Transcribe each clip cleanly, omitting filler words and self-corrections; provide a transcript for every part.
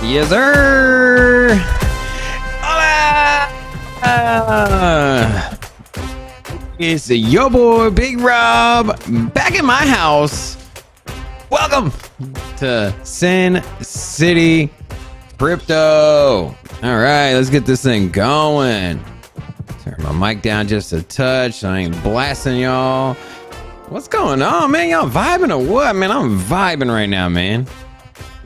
Yes, sir. Hola. It's your boy, Big Rob, back in my house. Welcome to Sin City Crypto. All right, let's get this thing going. Turn my mic down just a touch. I ain't blasting y'all. What's going on, man? Y'all vibing or what? Man, I'm vibing right now, man.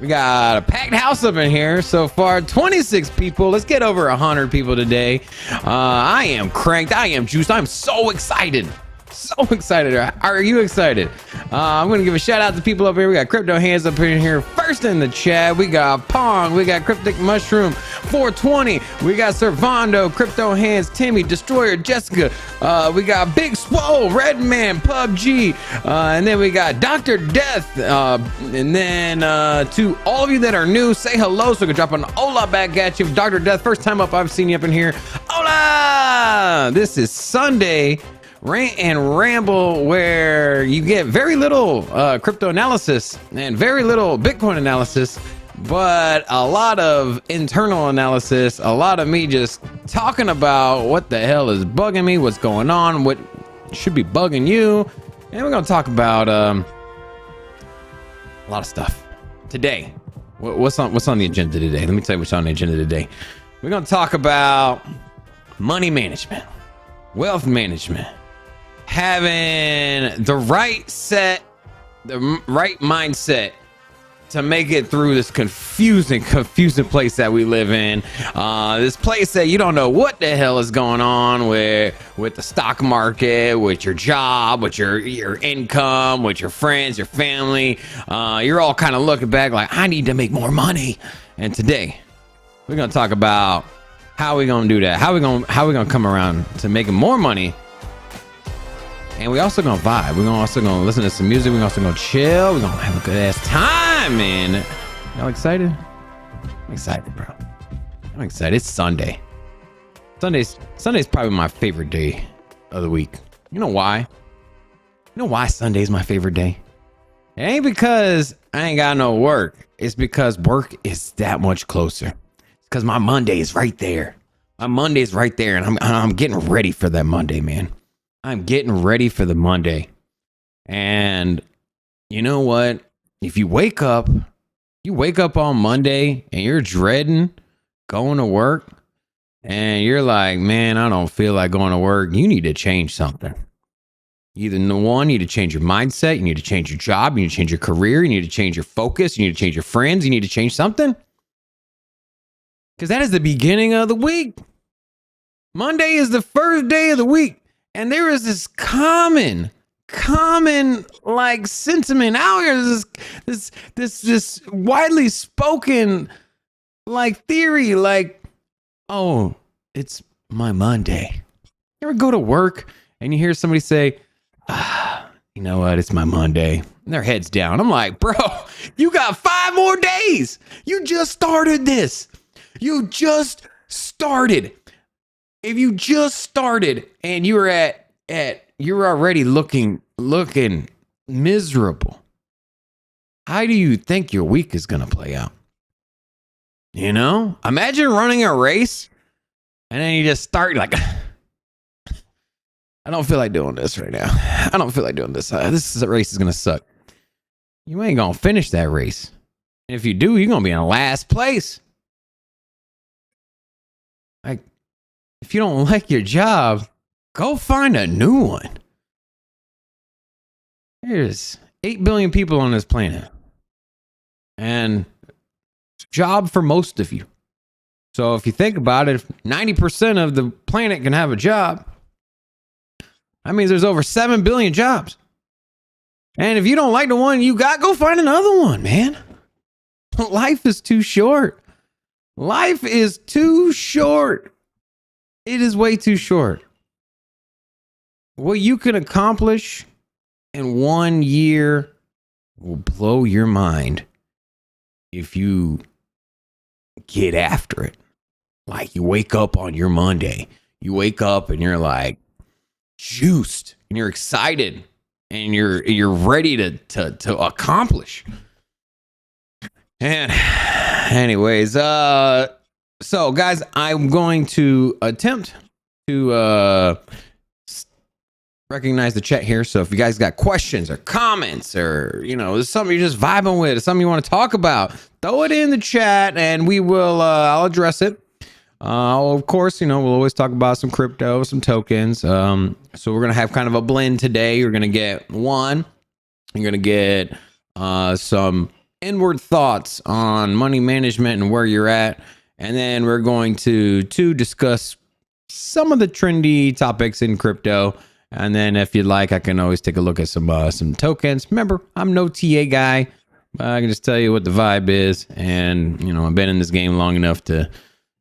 We got a packed house up in here so far. 26 people. Let's get over 100 people today. I am cranked. I am juiced. I'm so excited. So excited. Are you excited? I'm going to give a shout out to people up here. We got Crypto Hands up in here. First in the chat, we got Pong. We got Cryptic Mushroom 420. We got Servando, Crypto Hands, Timmy, Destroyer, Jessica. We got Big Swole, Redman, PUBG. And then we got Dr. Death. And then to all of you that are new, say hello so I can drop an hola back at you. Dr. Death, first time up, I've seen you up in here. Hola! This is Sunday Rant and Ramble, where you get very little crypto analysis and very little Bitcoin analysis, but a lot of internal analysis, a lot of me just talking about what the hell is bugging me, what's going on, what should be bugging you. And we're going to talk about a lot of stuff today. What's on the agenda today? Let me tell you what's on the agenda today. We're going to talk about money management, wealth management, having the right mindset to make it through this confusing place that we live in. This place that you don't know what the hell is going on with the stock market, with your job, with your income, with your friends, your family. You're all kind of looking back like, I need to make more money. And today we're gonna talk about how we gonna do that. How we gonna come around to making more money. And we also gonna vibe. We're also gonna listen to some music. We're also gonna chill. We're gonna have a good ass time, man. Y'all excited? I'm excited, bro. I'm excited. It's Sunday. Sunday's probably my favorite day of the week. You know why? You know why Sunday's my favorite day? It ain't because I ain't got no work. It's because work is that much closer. It's because my Monday is right there. My Monday's right there, and I'm getting ready for that Monday, man. I'm getting ready for the Monday. And you know what? If you wake up on Monday and you're dreading going to work and you're like, man, I don't feel like going to work. You need to change something. Either one, you need to change your mindset. You need to change your job. You need to change your career. You need to change your focus. You need to change your friends. You need to change something. Because that is the beginning of the week. Monday is the first day of the week. And there is this common like sentiment out here. This widely spoken like theory, like, oh, it's my Monday. You ever go to work and you hear somebody say, you know what? It's my Monday. And their head's down. I'm like, bro, you got 5 more days. You just started this. You just started. If you just started and you were you're already looking miserable, how do you think your week is going to play out? You know, imagine running a race and then you just start like, I don't feel like doing this right now. I don't feel like doing this. This race is going to suck. You ain't going to finish that race. And if you do, you're going to be in last place. Like, if you don't like your job, go find a new one. There's 8 billion people on this planet. And job for most of you. So if you think about it, if 90% of the planet can have a job, that means there's over 7 billion jobs. And if you don't like the one you got, go find another one, man. Life is too short. Life is too short. It is way too short. What you can accomplish in 1 year will blow your mind if you get after it. Like, you wake up on your Monday, you wake up and you're like juiced and you're excited and you're ready to accomplish. And anyways, so guys, I'm going to attempt to recognize the chat here. So if you guys got questions or comments, or there's something you're just vibing with, or something you want to talk about, throw it in the chat and we will I'll address it. Of course, we'll always talk about some crypto, some tokens. So we're gonna have kind of a blend today. You're gonna get you're gonna get some inward thoughts on money management and where you're at, and then we're going to discuss some of the trendy topics in crypto. And then if you'd like, I can always take a look at some tokens. Remember, I'm no TA guy. I can just tell you what the vibe is. And, I've been in this game long enough to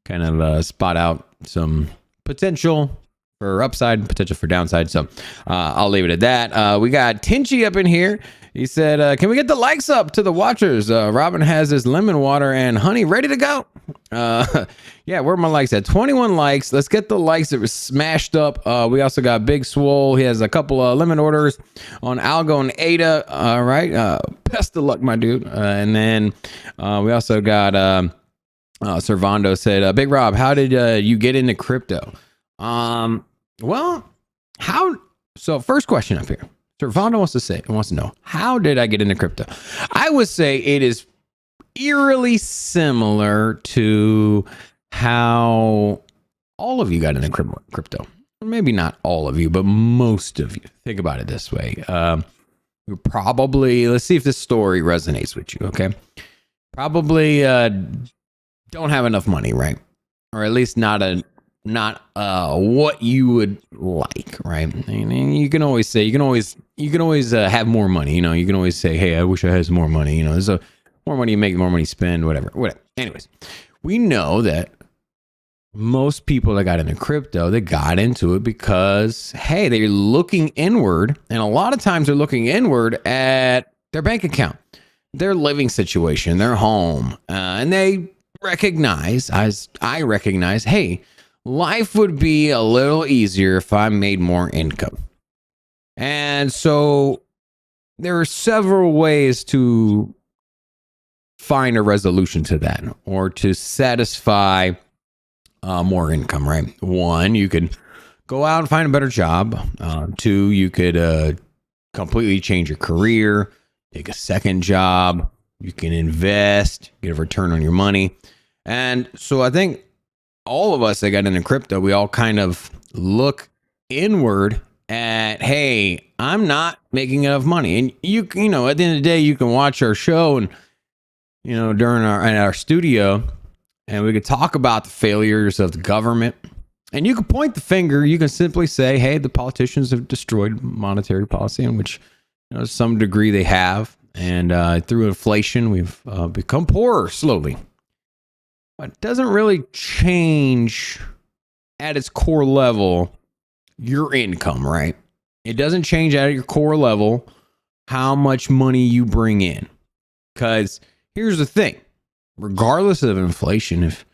kind of spot out some potential for upside, potential for downside. So I'll leave it at that. We got Tinchy up in here. He said, can we get the likes up to the watchers? Robin has his lemon water and honey ready to go. Yeah, where are my likes at? 21 likes. Let's get the likes that were smashed up. We also got Big Swole. He has a couple of lemon orders on Algo and Ada. All right. Best of luck, my dude. And then we also got Servando said, Big Rob, how did you get into crypto? Well, so first question up here. Servando wants to know, how did I get into crypto? I would say it is eerily similar to how all of you got into crypto. Maybe not all of you, but most of you. Think about it this way. You probably, let's see if this story resonates with you, okay? Probably don't have enough money, right? Or at least not what you would like, right? And you can always say, you can always have more money. You can always say, hey, I wish I had some more money. There's more money you make, more money you spend, whatever. Anyways, we know that most people that got into crypto, they got into it because, hey, they're looking inward. And a lot of times they're looking inward at their bank account, their living situation, their home. And they recognize, as I recognize, hey, life would be a little easier if I made more income. And so there are several ways to find a resolution to that, or to satisfy more income, right? One, you could go out and find a better job. Two, you could completely change your career, take a second job. You can invest, get a return on your money. And so I think all of us that got into crypto, we all kind of look inward at, hey, I'm not making enough money. And you know, at the end of the day, you can watch our show and, during our studio, and we could talk about the failures of the government. And you can point the finger. You can simply say, hey, the politicians have destroyed monetary policy, in which, to some degree they have. And through inflation, we've become poorer slowly. But it doesn't really change at its core level your income, right? It doesn't change at your core level how much money you bring in. Because here's the thing. Regardless of inflation, if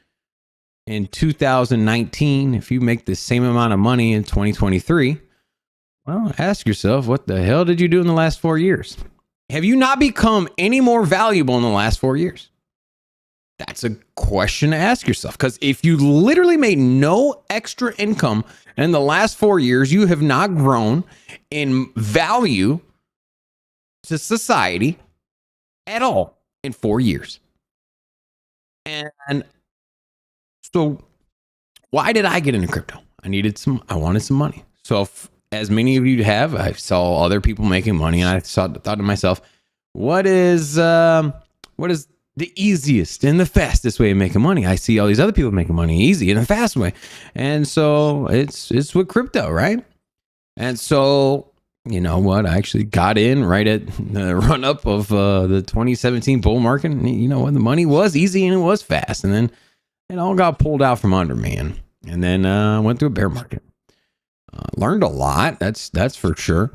in 2019, if you make the same amount of money in 2023, well, ask yourself, what the hell did you do in the last 4 years? Have you not become any more valuable in the last 4 years? That's a question to ask yourself. Because if you literally made no extra income in the last 4 years, you have not grown in value to society at all in 4 years. And so why did I get into crypto? I wanted some money. So as many of you have, I saw other people making money, and I thought to myself, what is the easiest and the fastest way of making money? I see all these other people making money easy and a fast way. And so it's with crypto, right? And so, you know what? I actually got in right at the run up of the 2017 bull market. And you know what? The money was easy and it was fast. And then it all got pulled out from under me. And then went through a bear market. Learned a lot. That's for sure.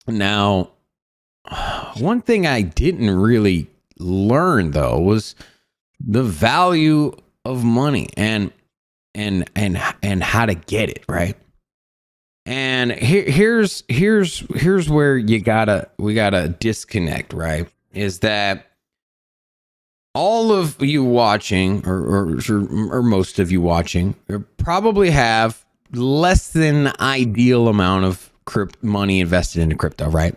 Now, one thing I didn't really learn though was the value of money and how to get it, right? And here's where we gotta disconnect, right? Is that all of you watching, or most of you watching, probably have less than ideal amount of money invested into crypto, right?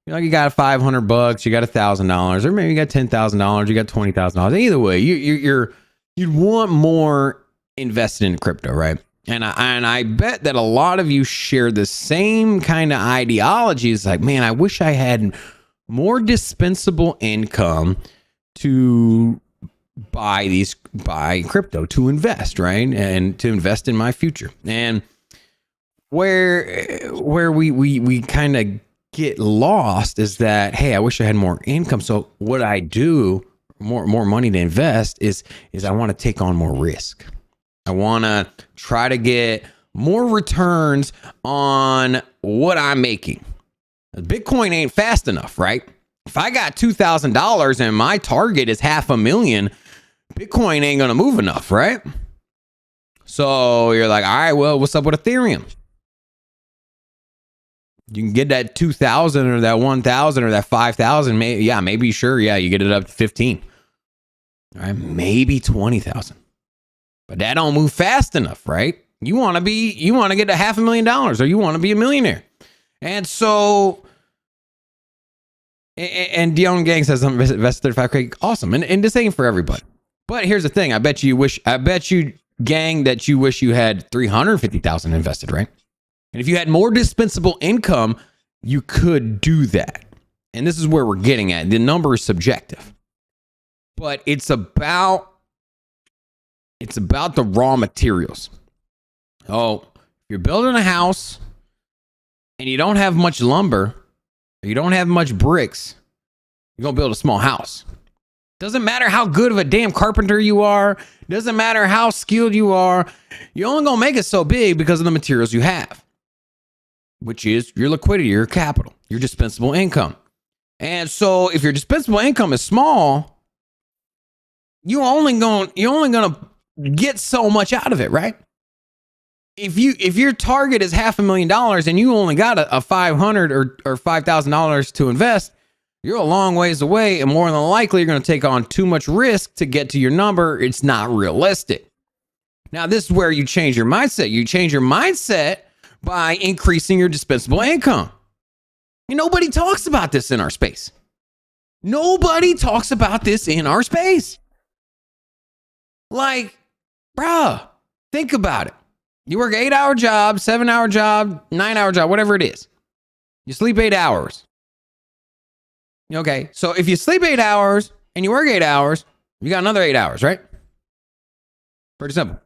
You got $500, you got $1,000, or maybe you got $10,000, you got $20,000. Either way, you'd want more invested in crypto, right? And I bet that a lot of you share the same kind of ideology. It's like, man, I wish I had more dispensable income to buy crypto, to invest, right? And to invest in my future. And where we kind of get lost is that, hey, I wish I had more income. So what I do, more money to invest, is I want to take on more risk. I want to try to get more returns on what I'm making. Bitcoin ain't fast enough, right? If I got $2,000 and my target is $500,000, Bitcoin ain't going to move enough, right? So you're like, all right, well, what's up with Ethereum? You can get that 2,000 or that 1,000 or that 5,000. Maybe sure. Yeah, you get it up to 15. All right, maybe 20,000. But that don't move fast enough, right? You want to get to $500,000 or you want to be a millionaire. And so, and Dion Gang says I'm invested 35K. Awesome. And this ain't for everybody. But here's the thing. I bet you, gang, that you wish you had 350,000 invested, right? And if you had more dispensable income, you could do that. And this is where we're getting at. The number is subjective. But it's about the raw materials. Oh, if you're building a house and you don't have much lumber, or you don't have much bricks, you're going to build a small house. Doesn't matter how good of a damn carpenter you are. Doesn't matter how skilled you are. You're only going to make it so big because of the materials you have, which is your liquidity, your capital, your dispensable income. And so if your dispensable income is small, you're only going to get so much out of it, right? If your target is $500,000 and you only got a $500 or $5,000 to invest, you're a long ways away, and more than likely you're going to take on too much risk to get to your number. It's not realistic. Now, this is where you change your mindset. You change your mindset by increasing your dispensable income. And nobody talks about this in our space. Nobody talks about this in our space. Like, bruh, think about it. You work 8-hour job, 7-hour job, 9-hour job, whatever it is. You sleep 8 hours. Okay, so if you sleep 8 hours and you work 8 hours, you got another 8 hours, right? Pretty simple.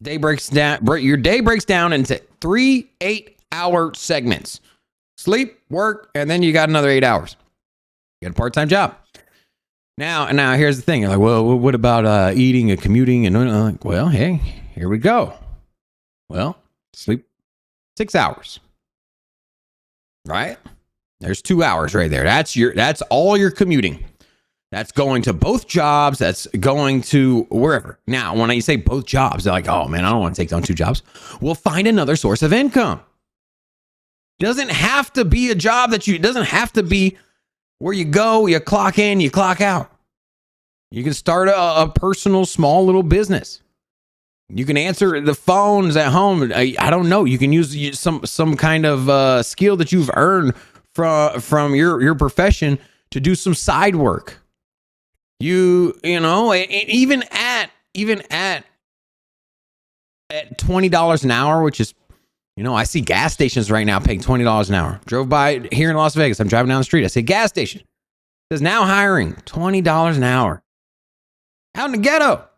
Your day breaks down into 3 8-hour segments. Sleep, work, and then you got another 8 hours. You got a part-time job. Now here's the thing. You're like, well, what about eating and commuting? And like, well, hey, here we go. Well, sleep 6 hours. Right? There's 2 hours right there. That's all your commuting. That's going to both jobs. That's going to wherever. Now, when I say both jobs, they're like, oh man, I don't want to take on 2 jobs. We'll find another source of income. Doesn't have to be a job doesn't have to be where you go, you clock in, you clock out. You can start a personal, small little business. You can answer the phones at home. I don't know. You can use some kind of skill that you've earned from your profession to do some side work. You know, even at $20 an hour, which is, you know, I see gas stations right now paying $20 an hour. Drove by here in Las Vegas. I'm driving down the street. I see a gas station. It says now hiring $20 an hour. Out in the ghetto.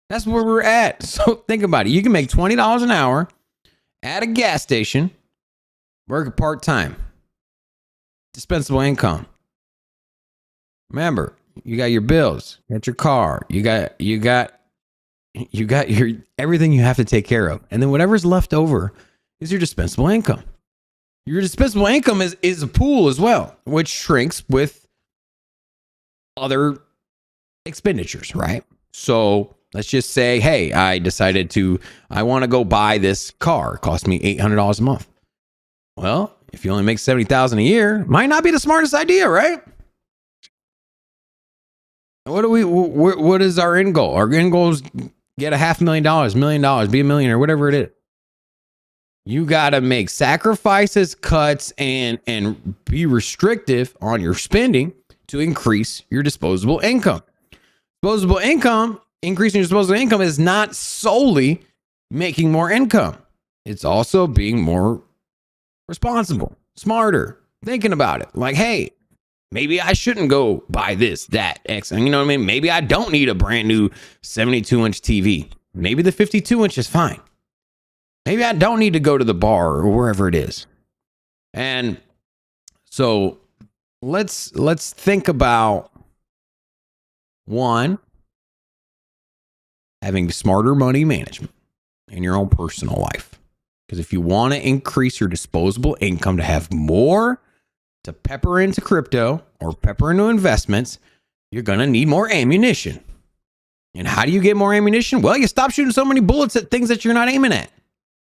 That's where we're at. So think about it. You can make $20 an hour at a gas station, work part-time. Dispensable income. Remember, you got your bills, you got your car, you got your everything you have to take care of. And then whatever's left over is your dispensable income. Your dispensable income is a pool as well, which shrinks with other expenditures, right? So let's just say, hey, I want to go buy this car. It cost me $800 a month. Well, if you only make $70,000 a year, might not be the smartest idea, right? What is our end goal? Our end goal is get $500,000, $1 million, be a millionaire, whatever it is. You got to make sacrifices, cuts, and be restrictive on your spending to increase your disposable income. Disposable income, increasing your disposable income is not solely making more income. It's also being more responsible, smarter, thinking about it. Like, hey, maybe I shouldn't go buy this, that, X. And you know what I mean? Maybe I don't need a brand new 72-inch TV. Maybe the 52-inch is fine. Maybe I don't need to go to the bar or wherever it is. And so let's think about one, having smarter money management in your own personal life. Because if you want to increase your disposable income to have more to pepper into crypto or pepper into investments, you're going to need more ammunition. And how do you get more ammunition? Well, you stop shooting so many bullets at things that you're not aiming at.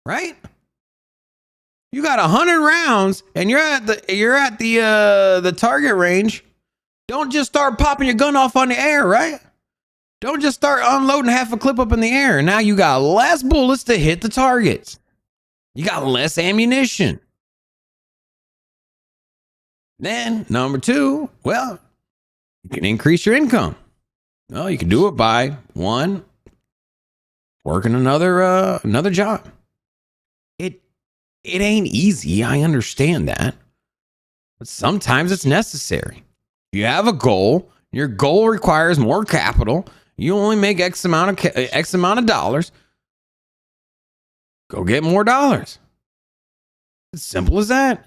Right? You got 100 rounds and you're at the target range. Don't just start popping your gun off on the air, right? Don't just start unloading half a clip up in the air. Now you got less bullets to hit the targets. You got less ammunition. Then number 2, well, you can increase your income. Well, you can do it by one, working another job. It ain't easy. I understand that. But sometimes it's necessary. If you have a goal, your goal requires more capital. You only make X amount of dollars. Go get more dollars. It's simple as that.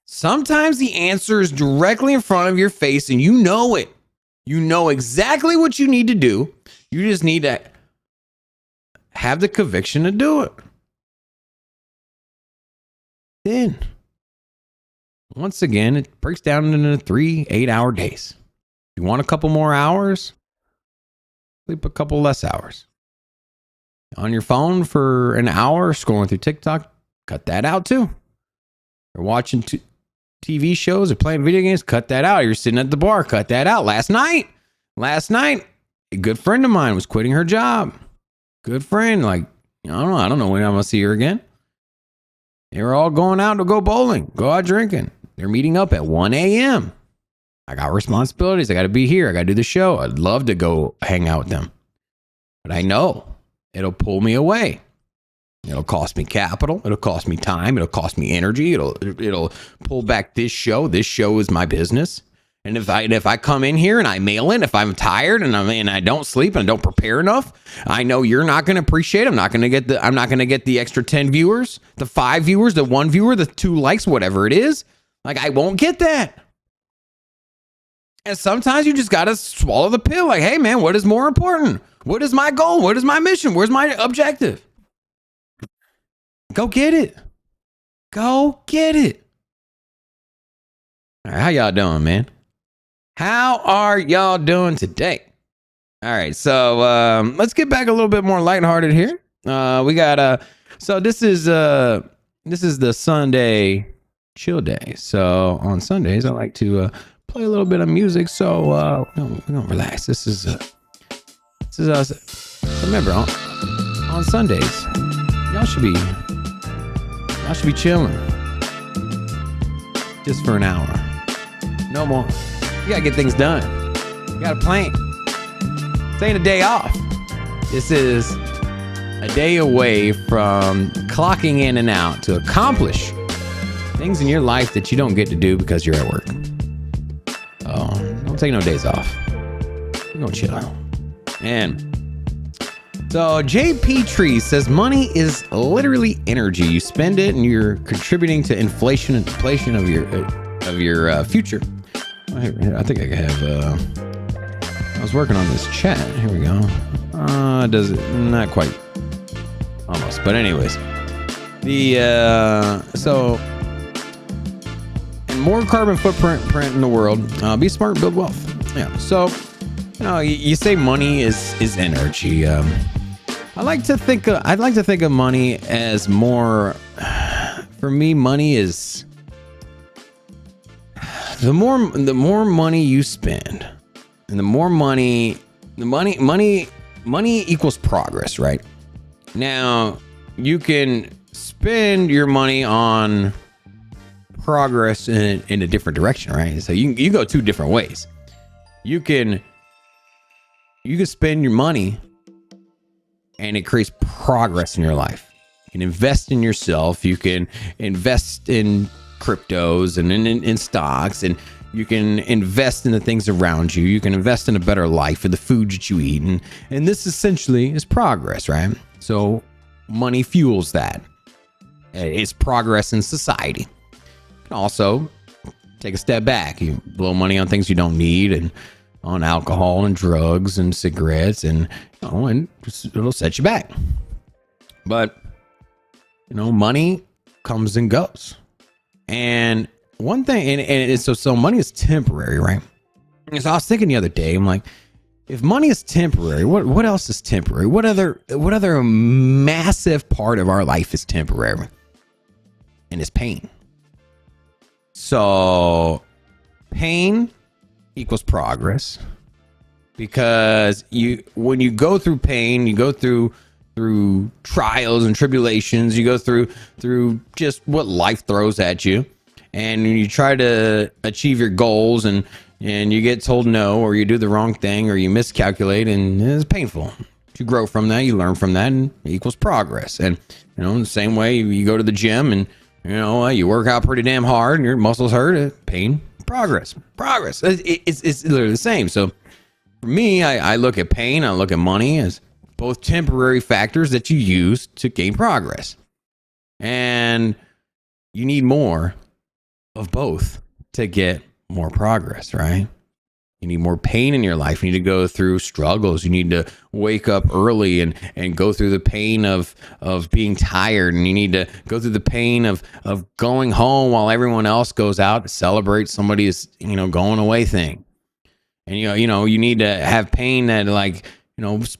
Sometimes the answer is directly in front of your face and you know it. You know exactly what you need to do. You just need to have the conviction to do it. Then, once again, it breaks down into 3 8-hour days. You want a couple more hours? Sleep a couple less hours. On your phone for an hour, scrolling through TikTok, cut that out too. You're watching TV shows or playing video games, cut that out. You're sitting at the bar, cut that out. Last night, a good friend of mine was quitting her job. Good friend, like, I don't know when I'm going to see her again. They were all going out to go bowling, go out drinking. They're meeting up at 1 a.m. I got responsibilities. I got to be here. I got to do the show. I'd love to go hang out with them. But I know it'll pull me away. It'll cost me capital. It'll cost me time. It'll cost me energy. It'll pull back this show. This show is my business. And if I come in here and I mail it, if I'm tired and I don't sleep and I don't prepare enough, I know you're not going to appreciate it. I'm not going to get the extra 10 viewers, the 5 viewers, the 1 viewer, the 2 likes, whatever it is. Like, I won't get that. And sometimes you just got to swallow the pill. Like, hey man, what is more important? What is my goal? What is my mission? Where's my objective? Go get it. Go get it. All right, how y'all doing, man? How are y'all doing today? All right, so let's get back a little bit more lighthearted here. We got so this is the Sunday chill day. So on Sundays, I like to play a little bit of music. So we're gonna relax. This is us. Remember, on Sundays, y'all should be chilling just for an hour. No more. You gotta get things done. You got a plan. This ain't a day off. This is a day away from clocking in and out to accomplish things in your life that you don't get to do because you're at work. Oh, don't take no days off. We're gonna chill out. And so JP Tree says money is literally energy. You spend it and you're contributing to inflation and depletion of your future. I think I have, I was working on this chat. Here we go. Does it? Not quite. Almost. But anyways, so, and more carbon footprint in the world, be smart, build wealth. Yeah. So, you say money is energy. I'd like to think of money as more, for me, money is, the more money you spend, And the more money, money equals progress, right? Now, you can spend your money on progress in a different direction, right? So you go two different ways. You can spend your money and it creates progress in your life. You can invest in yourself. You can invest in cryptos and in stocks, and you can invest in the things around you. You can invest in a better life for the food that you eat. And this essentially is progress, right? So money fuels that. It's progress in society. You can also take a step back. You blow money on things you don't need and on alcohol and drugs and cigarettes, and it'll set you back. But money comes and goes. And one thing, and so money is temporary, right? And so I was thinking the other day, I'm like, if money is temporary, what else is temporary? What other massive part of our life is temporary? And it's pain. So pain equals progress, because when you go through pain, you go through trials and tribulations, you go through just what life throws at you, and you try to achieve your goals, and you get told no, or you do the wrong thing, or you miscalculate, and it's painful. You grow from that, you learn from that, and it equals progress. And in the same way, you go to the gym and you work out pretty damn hard and your muscles hurt, pain, progress. It's literally the same. So for me, I look at pain, I look at money as both temporary factors that you use to gain progress. And you need more of both to get more progress, right? You need more pain in your life. You need to go through struggles. You need to wake up early and go through the pain of being tired. And you need to go through the pain of going home while everyone else goes out to celebrate somebody's, going away thing. And, you need to have pain that, like,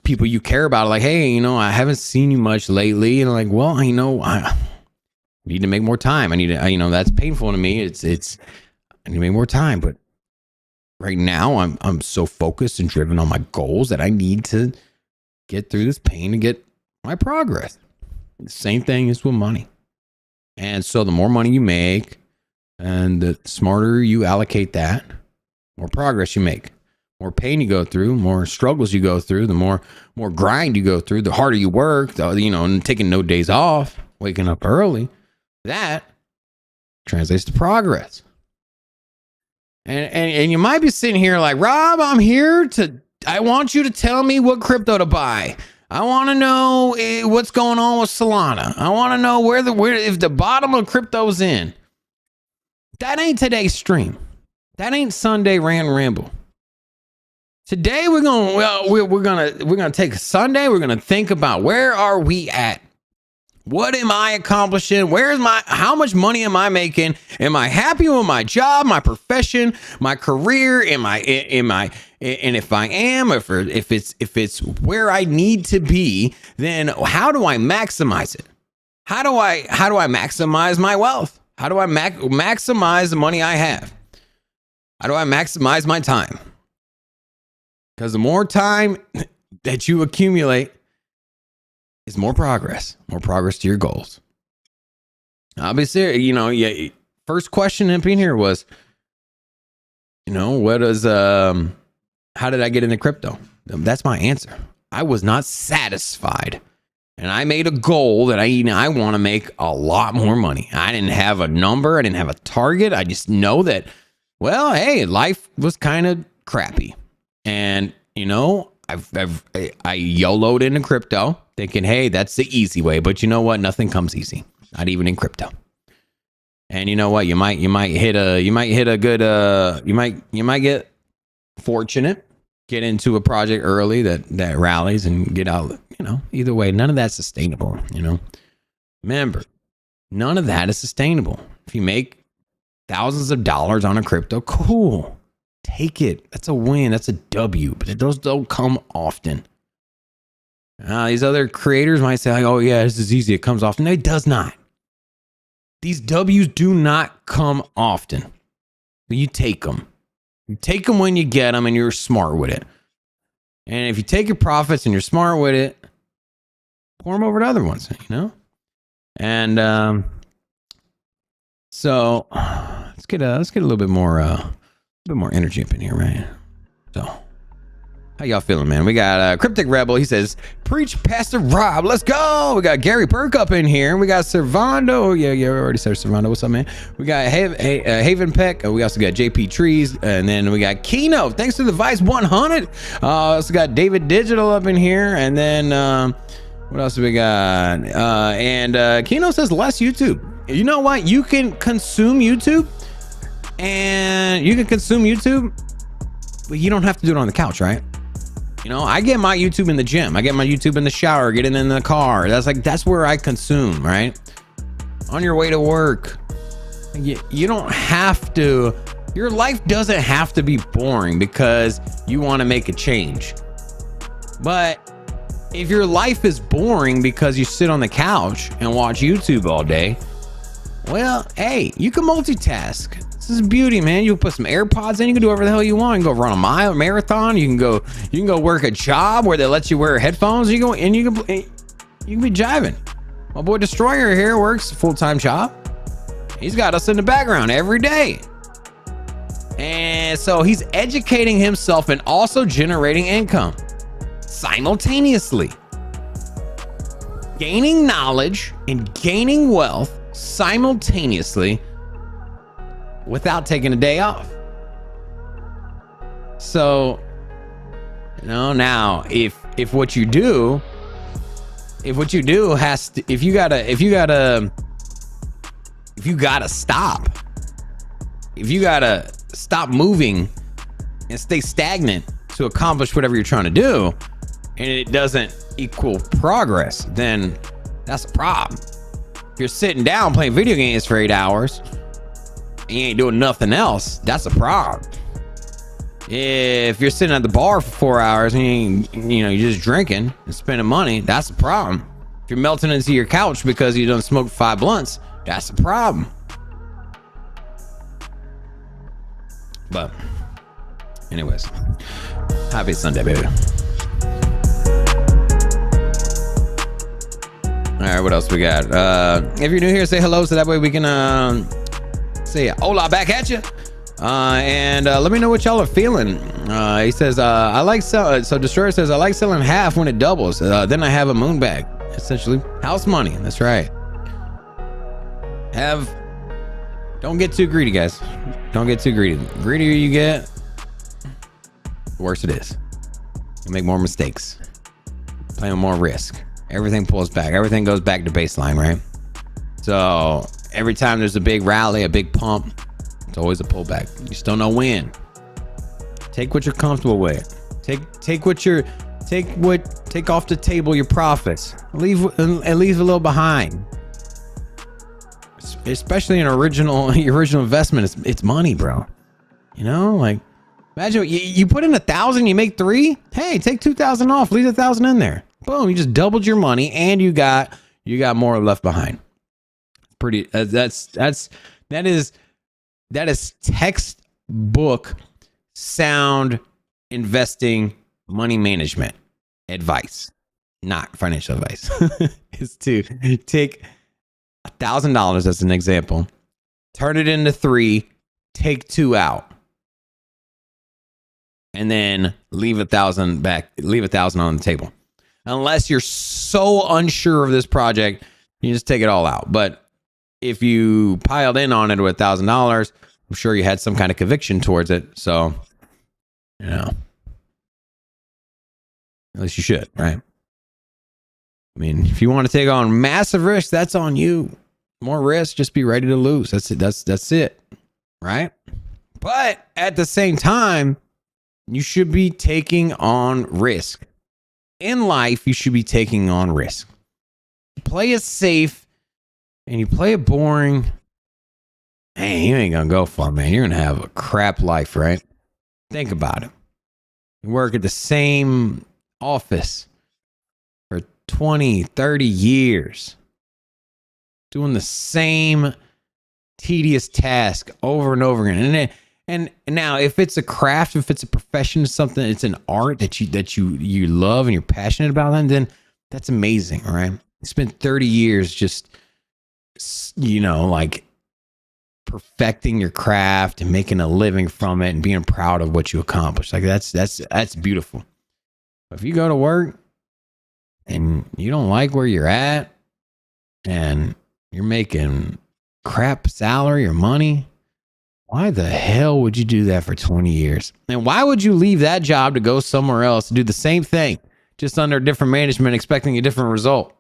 people you care about are like, hey, I haven't seen you much lately. And like, well, I need to make more time. I need to, that's painful to me. I need to make more time. But right now I'm so focused and driven on my goals that I need to get through this pain to get my progress. The same thing is with money. And so the more money you make and the smarter you allocate that, more progress you make. More pain you go through, more struggles you go through, the more grind you go through, the harder you work, and taking no days off, waking up early, that translates to progress. And you might be sitting here like, Rob, I want you to tell me what crypto to buy. I want to know what's going on with Solana. I want to know where if the bottom of crypto's in. That ain't today's stream. That ain't Sunday Rant Ramble. Today we're gonna take a Sunday. We're gonna think about, where are we at? What am I accomplishing? How much money am I making? Am I happy with my job, my profession, my career? And if I am, if it's where I need to be, then how do I maximize it? How do I maximize my wealth? How do I maximize the money I have? How do I maximize my time? Because the more time that you accumulate is more progress to your goals. Obviously, first question up in here was, how did I get into crypto? That's my answer. I was not satisfied. And I made a goal that I want to make a lot more money. I didn't have a number. I didn't have a target. I just know that, well, hey, life was kind of crappy. And, I YOLO'd into crypto thinking, hey, that's the easy way. But you know what? Nothing comes easy. Not even in crypto. And you know what? You might get fortunate, get into a project early that rallies and get out, either way, none of that's sustainable, Remember, none of that is sustainable. If you make thousands of dollars on a crypto, cool. Take it. That's a win. That's a W. But those don't come often. These other creators might say, oh, yeah, this is easy. It comes often. No, it does not. These W's do not come often. But you take them. You take them when you get them, and you're smart with it. And if you take your profits and you're smart with it, pour them over to other ones, you know? And so let's get a little bit more energy up in here, right? So how y'all feeling, man? We got Cryptic Rebel. He says, "Preach, Pastor Rob. Let's go." We got Gary Perk up in here. We got Servando. Yeah, we already said Servando. What's up, man? We got Haven Peck. We also got JP Trees, and then we got Keno. Thanks to the Vice 100. Also got David Digital up in here, and then what else do we got? And Keno says less YouTube. You know what? You can consume YouTube, but you don't have to do it on the couch, right? You know, I get my YouTube in the gym. I get my YouTube in the shower, getting in the car. That's where I consume, right? On your way to work. You don't have to, your life doesn't have to be boring because you want to make a change. But if your life is boring because you sit on the couch and watch YouTube all day, well, hey, you can multitask. This is beauty, man. You can put some AirPods in. You can do whatever the hell you want. You can go run a marathon. You can go work a job where they let you wear headphones. You can be jiving. My boy Destroyer here works a full-time job. He's got us in the background every day. And so he's educating himself and also generating income simultaneously. Gaining knowledge and gaining wealth simultaneously without taking a day off. So, you know, now if you gotta stop moving and stay stagnant to accomplish whatever you're trying to do, and it doesn't equal progress, then that's a problem. If you're sitting down playing video games for 8 hours, you ain't doing nothing else, that's a problem. If you're sitting at the bar for 4 hours and you're just drinking and spending money, that's a problem. If you're melting into your couch because you done smoked 5 blunts, that's a problem. But anyways, happy Sunday, baby. All right, what else we got? If you're new here, say hello so that way we can say hola back at you. And let me know what y'all are feeling. He says, I like so Destroyer says, I like selling half when it doubles. Then I have a moon bag, essentially house money. That's right. Don't get too greedy, guys. Don't get too greedy. The greedier you get, the worse it is. You make more mistakes, play with more risk. Everything pulls back. Everything goes back to baseline, right? So every time there's a big rally, a big pump, it's always a pullback. You still know when. Take what you're comfortable with. Take off the table your profits. Leave a little behind. Especially an original investment. It's money, bro. You know, like imagine you put in 1,000, you make 3. Hey, take 2,000 off. Leave 1,000 in there. Boom! You just doubled your money, and you got more left behind. Pretty. That is textbook sound investing money management advice, not financial advice. Is to take $1,000 as an example, turn it into 3, take 2 out, and then leave 1,000 back. Leave 1,000 on the table. Unless you're so unsure of this project, you just take it all out. But if you piled in on it with $1,000, I'm sure you had some kind of conviction towards it. So, at least you should, right? I mean, if you want to take on massive risk, that's on you. More risk, just be ready to lose. That's it. That's it, right? But at the same time, you should be taking on risk. In life, you should be taking on risk. You play it safe and you play it boring, man, you ain't gonna go far, man. You're gonna have a crap life, right? Think about it. You work at the same office for 20, 30 years, doing the same tedious task over and over again. And now, if it's a craft, if it's a profession, something, it's an art that you love and you're passionate about, then that's amazing, right? You spent 30 years just, like perfecting your craft and making a living from it and being proud of what you accomplished. Like that's beautiful. But if you go to work and you don't like where you're at and you're making crap salary or money, why the hell would you do that for 20 years? And why would you leave that job to go somewhere else to do the same thing, just under different management, expecting a different result?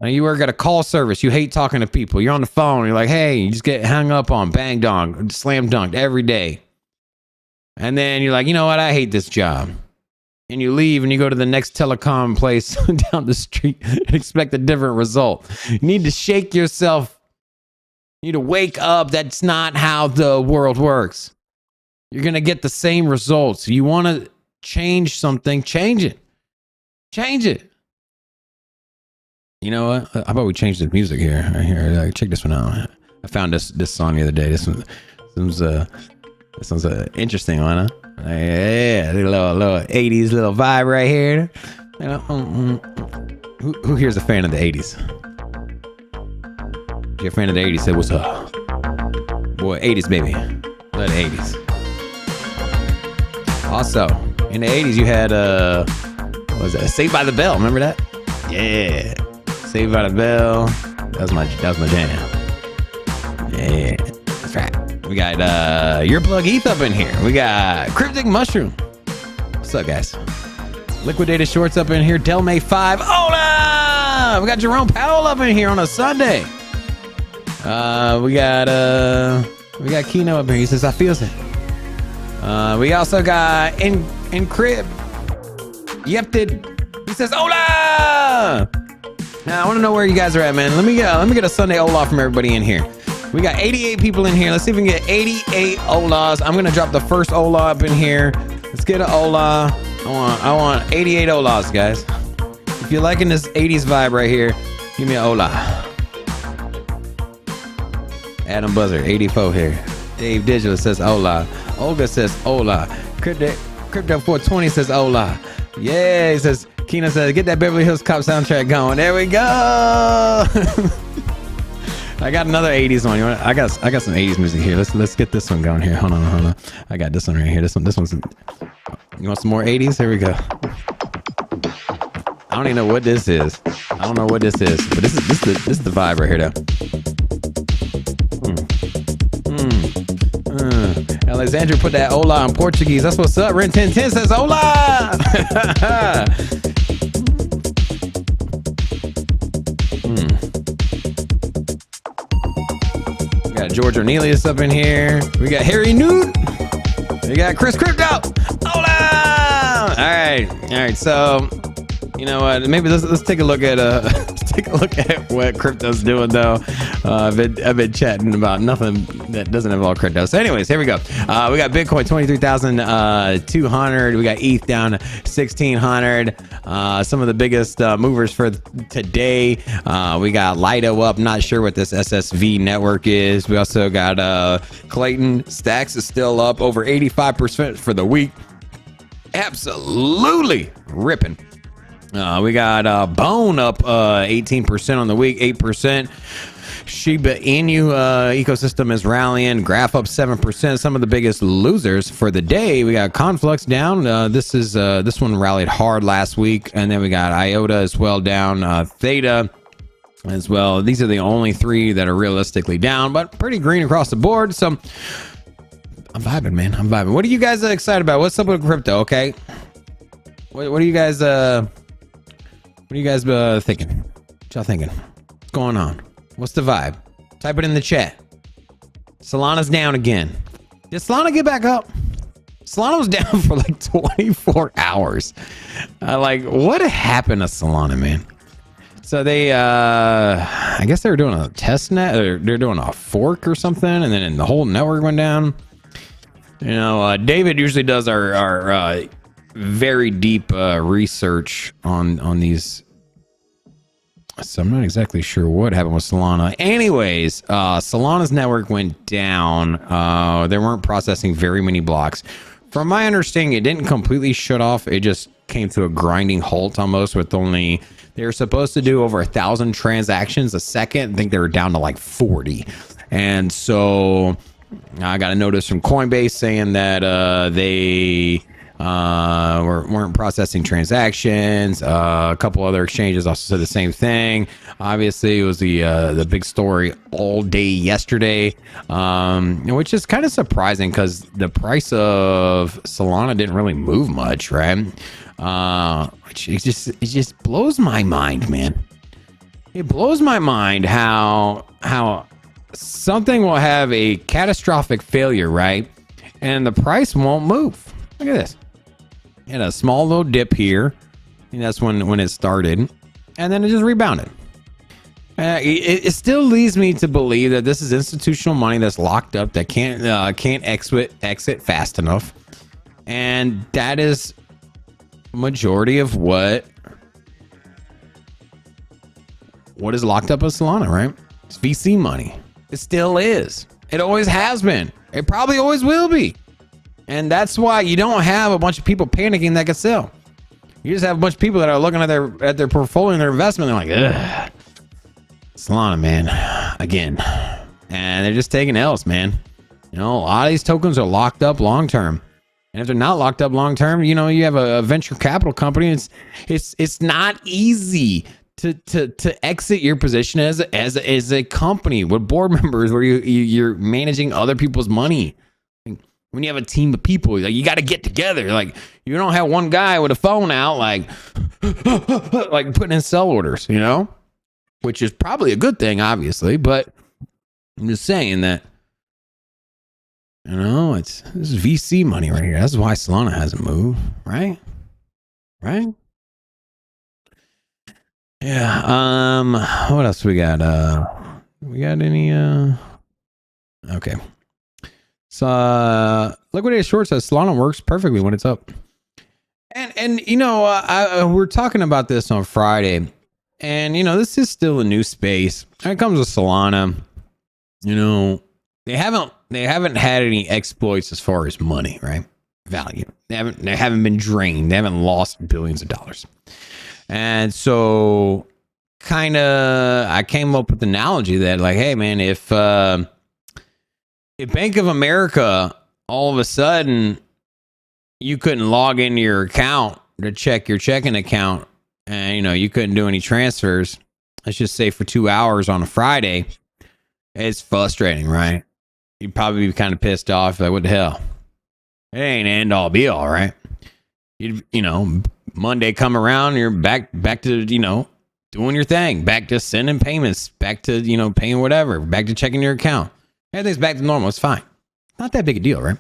Now you work at a call service. You hate talking to people. You're on the phone. You're like, hey, you just get hung up on, bang dong, slam dunked every day. And then you're like, you know what? I hate this job. And you leave and you go to the next telecom place down the street and expect a different result. You need to shake yourself. You need to wake up. That's not how the world works. You're going to get the same results. You want to change something, change it. Change it. You know what? How about we change the music here? Right here. Check this one out. I found this song the other day. This one's an interesting one, huh? Yeah, a little 80s little vibe right here. You know, who here's a fan of the 80s? If you're a fan of the 80s, say what's up. Boy, 80s, baby. Love the 80s. Also, in the 80s, you had, what was that? Saved by the Bell. Remember that? Yeah. Saved by the Bell. That was my jam. Yeah. That's right. We got, Earplug Heath up in here. We got Cryptic Mushroom. What's up, guys? Liquidated Shorts up in here. Del May 5. Hola! We got Jerome Powell up in here on a Sunday. We got Kino up here. He says, I feels it. We also got Encrypt. Yepted. He says, hola! Now, I want to know where you guys are at, man. Let me get a Sunday hola from everybody in here. We got 88 people in here. Let's see if we can get 88 holas. I'm going to drop the first hola up in here. Let's get an hola. I want 88 holas, guys. If you're liking this 80s vibe right here, give me an hola. Adam Buzzard, 84 here. Dave Digital says hola. Olga says hola. Crypto 420 says hola. Yeah, he says, Kina says, get that Beverly Hills Cop soundtrack going. There we go. I got another 80s one. I got some 80s music here. Let's get this one going here. Hold on. I got this one right here. This one's. You want some more 80s? Here we go. I don't even know what this is. I don't know what this is, but this is the vibe right here though. Alexandra put that hola in Portuguese. That's what's up. Rent 1010 says hola. We got George Ornelius up in here. We got Harry Newt. We got Chris Crypto. Hola. All right. So, you know what? Maybe let's take a look at what crypto's doing though. I've been chatting about nothing that doesn't involve crypto. So, anyways, here we go. We got Bitcoin 23,200. We got ETH down to 1,600. Some of the biggest movers for today. We got Lido up. Not sure what this SSV network is. We also got Clayton Stacks is still up over 85% for the week. Absolutely ripping. We got Bone up 18% on the week, 8%. Shiba Inu ecosystem is rallying. Graph up 7%. Some of the biggest losers for the day. We got Conflux down. This one rallied hard last week, and then we got IOTA as well down. Theta as well. These are the only three that are realistically down, but pretty green across the board. So I'm vibing, man. I'm vibing. What are you guys excited about? What's up with crypto? Okay. What are you guys? What are you guys thinking? What y'all thinking? What's going on? What's the vibe? Type it in the chat. Solana's down again. Did Solana get back up? Solana was down for like 24 hours. What happened to Solana, man? So they, I guess they were doing a test net, or they're doing a fork or something, and then the whole network went down. You know, David usually does our very deep research on these So I'm not exactly sure what happened with Solana. Anyways, Solana's network went down. They weren't processing very many blocks. From my understanding, it didn't completely shut off. It just came to a grinding halt almost, with only, they were supposed to do over 1,000 transactions a second. I think they were down to like 40. And so I got a notice from Coinbase saying that they weren't processing transactions. A couple other exchanges also said the same thing. Obviously, it was the big story all day yesterday, which is kind of surprising because the price of Solana didn't really move much, right? Which it just blows my mind, man. It blows my mind how something will have a catastrophic failure, right? And the price won't move. Look at this. Had a small little dip here, and that's when it started, and then it just rebounded. It still leads me to believe that this is institutional money that's locked up, that can't exit fast enough, and that is majority of what is locked up with Solana, right? It's VC money. It still is. It always has been. It probably always will be. And that's why you don't have a bunch of people panicking that can sell. You just have a bunch of people that are looking at their portfolio and their investment. And they're like, ugh, Solana, man, again. And they're just taking L's, man. You know, a lot of these tokens are locked up long term. And if they're not locked up long term, you know, you have a venture capital company. It's not easy to exit your position as a company with board members where you're managing other people's money. When you have a team of people, like, you got to get together. Like, you don't have one guy with a phone out, like putting in sell orders, you know, which is probably a good thing, obviously. But I'm just saying that, you know, this is VC money right here. That's why Solana hasn't moved, right? Right? Yeah. What else we got? We got any? Okay. So Liquidated Short says Solana works perfectly when it's up. And you know, we're talking about this on Friday, and you know, this is still a new space. When it comes to Solana, you know, they haven't had any exploits as far as money, right? Value. They haven't been drained. They haven't lost billions of dollars. And so kind of I came up with the analogy that, like, hey man, if Bank of America, all of a sudden, you couldn't log into your account to check your checking account, and you know, you couldn't do any transfers, let's just say for 2 hours on a Friday, it's frustrating, right? You'd probably be kind of pissed off, like, what the hell? It ain't end all be all, right? You know, Monday come around, you're back to, you know, doing your thing, back to sending payments, back to, you know, paying whatever, back to checking your account. Everything's back to normal. It's fine. Not that big a deal, right?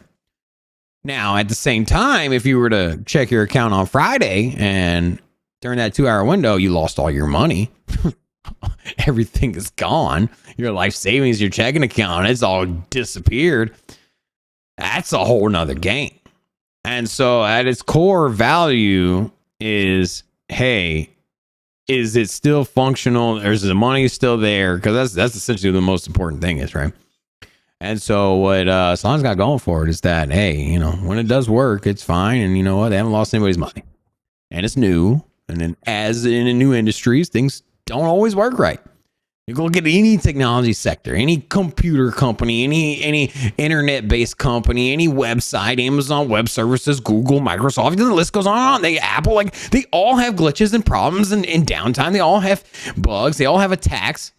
Now, at the same time, if you were to check your account on Friday and during that 2 hour window, you lost all your money, everything is gone, your life savings, your checking account, it's all disappeared. That's a whole nother game. And so at its core value is, hey, is it still functional? Or is the money still there? Because that's essentially the most important thing is, right? And so what Solana's got going for it is that, hey, you know, when it does work, it's fine. And you know what? They haven't lost anybody's money. And it's new. And then as in new industries, things don't always work right. You go look at any technology sector, any computer company, any internet-based company, any website, Amazon Web Services, Google, Microsoft, the list goes on. Apple, like, they all have glitches and problems and downtime. They all have bugs. They all have attacks.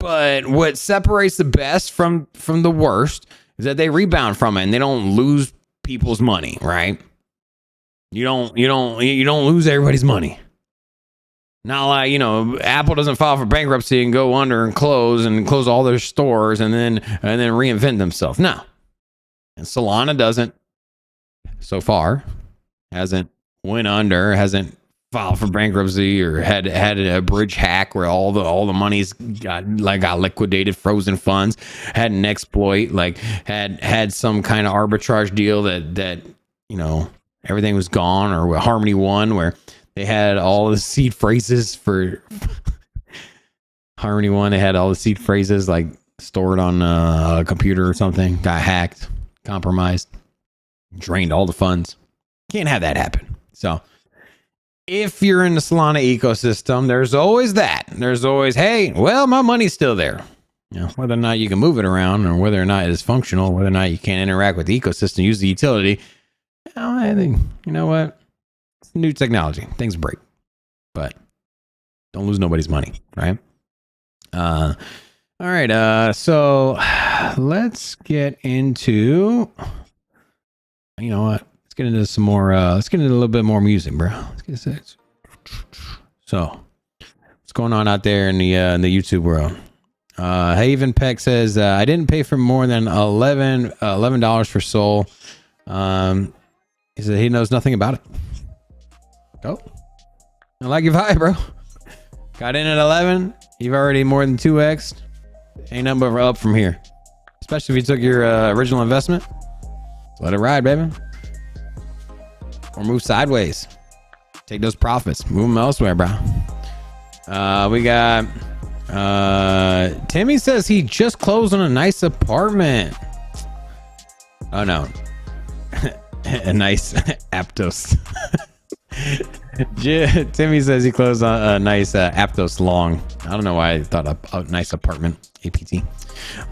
But what separates the best from the worst is that they rebound from it and they don't lose people's money, right? You don't lose everybody's money. Not like, you know, Apple doesn't file for bankruptcy and go under and close all their stores and then reinvent themselves. No. And Solana doesn't, so far, hasn't went under, hasn't filed for bankruptcy or had a bridge hack where all the money's got liquidated, frozen funds, had an exploit, like had some kind of arbitrage deal that you know, everything was gone, or with Harmony One where they had all the seed phrases for Harmony one, they had all the seed phrases like stored on a computer or something, got hacked, compromised, drained all the funds. Can't have that happen. So if you're in the Solana ecosystem, there's always that. There's always, hey, well, my money's still there. You know, whether or not you can move it around or whether or not it is functional, whether or not you can interact with the ecosystem, use the utility. You know, I think, you know what? It's new technology. Things break. But don't lose nobody's money, right? All right. So let's get into, you know what? Let's get into some more, let's get into a little bit more music, bro. Let's get this. So what's going on out there in the YouTube world? Haven Peck says, I didn't pay for more than $11 for Soul. He said he knows nothing about it. Oh, I like your vibe, bro. Got in at 11. You've already more than 2x. Ain't nothing but up from here. Especially if you took your original investment. So let it ride, baby. Or move sideways. Take those profits. Move them elsewhere, bro. We got Timmy says he just closed on a nice apartment. Oh no. A nice Aptos. Timmy says he closed on a nice Aptos long. I don't know why I thought a nice apartment. APT.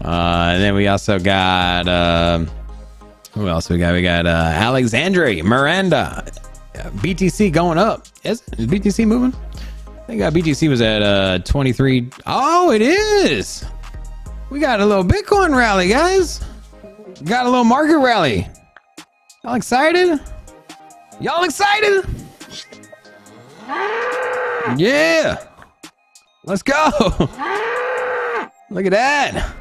And then we also got who else we got? We got Alexandre Miranda. BTC going up. Is BTC moving? I think BTC was at 23. Oh, it is. We got a little Bitcoin rally, guys. Got a little market rally. Y'all excited? Y'all excited? Yeah. Let's go. Look at that.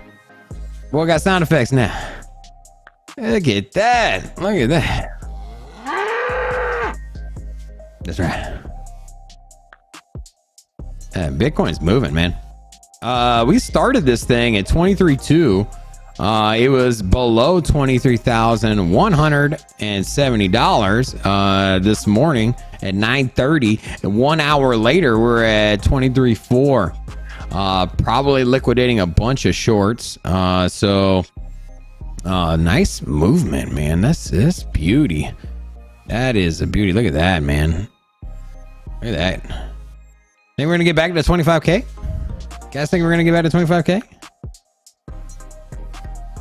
Boy, got sound effects now. Look at that. Look at that. That's right. Bitcoin's moving, man. We started this thing at 23.2. It was below $23,170 this morning at 9:30. And 1 hour later, we're at 23.4. Probably liquidating a bunch of shorts. So nice movement, man. That's beauty. That is a beauty. Look at that, man. Look at that. Think we're gonna get back to 25K? Guys think we're gonna get back to 25K?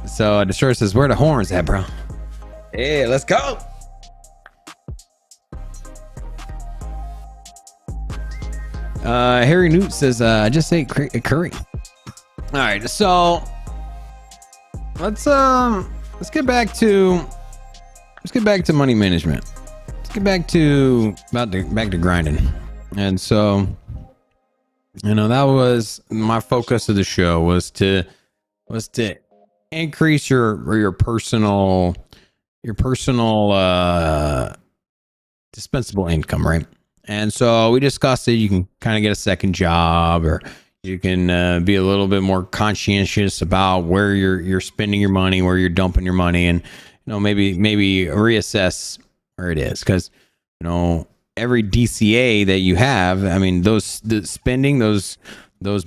So Destroyer says, where the horns at, bro? Yeah, let's go. Harry Newt says, I just ate curry. All right, so let's get back to money management. Let's get back to back to grinding. And so, you know, that was my focus of the show was to increase your personal dispensable income, right? And so we discussed that you can kind of get a second job, or you can be a little bit more conscientious about where you're spending your money, where you're dumping your money, and you know, maybe reassess where it is, because you know, every DCA that you have, I mean, those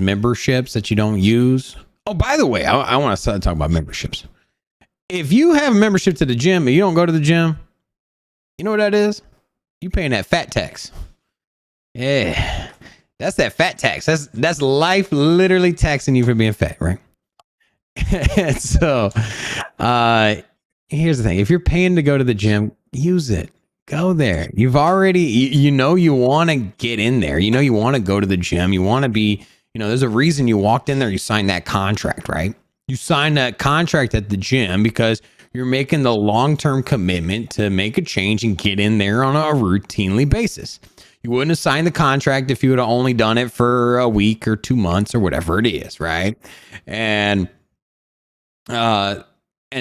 memberships that you don't use. Oh, by the way, I want to talk about memberships. If you have a membership to the gym and you don't go to the gym, you know what that is? You paying that fat tax. Yeah, that's that fat tax. That's life literally taxing you for being fat, right? And so, here's the thing: if you're paying to go to the gym, use it. Go there. You've already, you know, you want to get in there. You know, you want to go to the gym. You want to be, you know, there's a reason you walked in there. You signed that contract, right? You signed that contract at the gym because you're making the long-term commitment to make a change and get in there on a routinely basis. You wouldn't have signed the contract if you would have only done it for a week or 2 months or whatever it is, right? And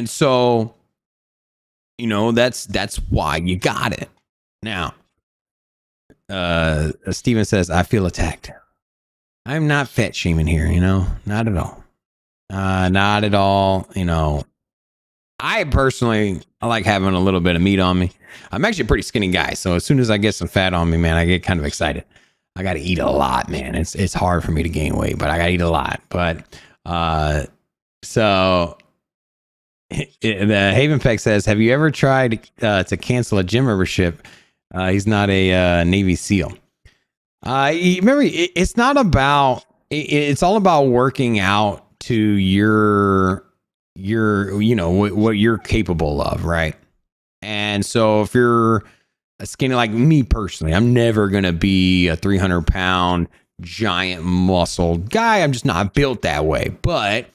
so, you know, that's why you got it. Now, Steven says, I feel attacked. I'm not fat shaming here, you know, not at all. Not at all. You know, I like having a little bit of meat on me. I'm actually a pretty skinny guy. So as soon as I get some fat on me, man, I get kind of excited. I got to eat a lot, man. It's hard for me to gain weight, but I got to eat a lot. But so the Haven Peck says, have you ever tried to cancel a gym membership? He's not a Navy SEAL. Remember, it's not about. It's all about working out to your what you're capable of, right? And so if you're skinny like me personally, I'm never gonna be a 300-pound giant muscle guy. I'm just not built that way. But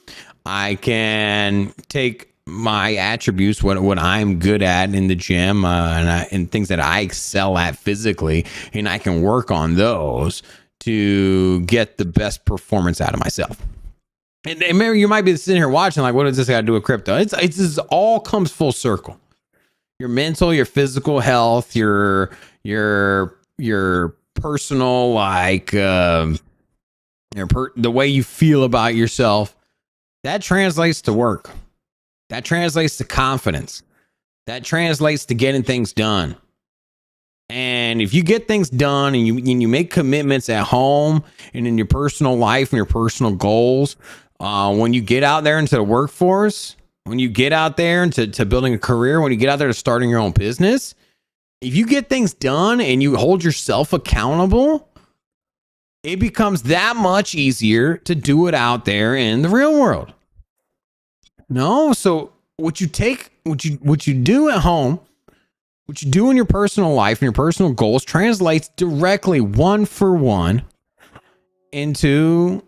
I can take my attributes, what I'm good at in the gym, and things that I excel at physically, and I can work on those to get the best performance out of myself. And maybe you might be sitting here watching like, what does this got to do with crypto? It's just all comes full circle. Your mental, your physical health, your personal, like the way you feel about yourself, that translates to work. That translates to confidence. That translates to getting things done. And if you get things done and you make commitments at home and in your personal life and your personal goals, when you get out there into the workforce, when you get out there into building a career, when you get out there to starting your own business, if you get things done and you hold yourself accountable, it becomes that much easier to do it out there in the real world. No, so what you do at home, what you do in your personal life and your personal goals translates directly 1-for-1 into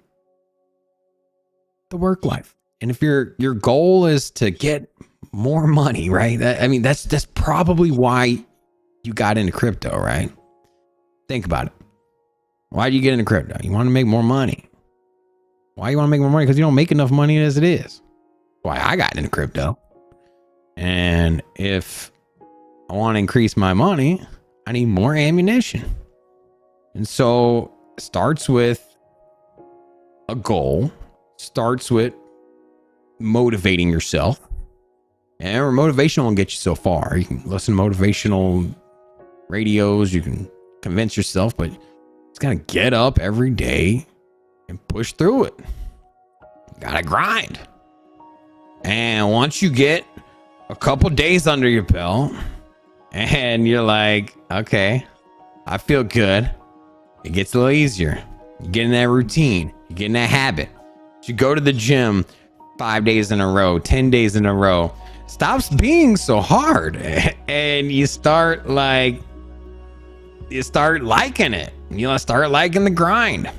the work life. And if your goal is to get more money, right? That's probably why you got into crypto, right? Think about it. Why do you get into crypto? You want to make more money. Why you want to make more money? Because you don't make enough money as it is. Why I got into crypto. And if I want to increase my money, I need more ammunition. And so it starts with a goal, starts with motivating yourself. And motivation won't get you so far. You can listen to motivational radios, you can convince yourself, but you just gotta get up every day and push through it. You gotta grind. And once you get a couple days under your belt and you're like, okay, I feel good, it gets a little easier. You get in that routine, you get in that habit. You go to the gym 5 days in a row, 10 days in a row. Stops being so hard, and you start liking it. You start liking the grind.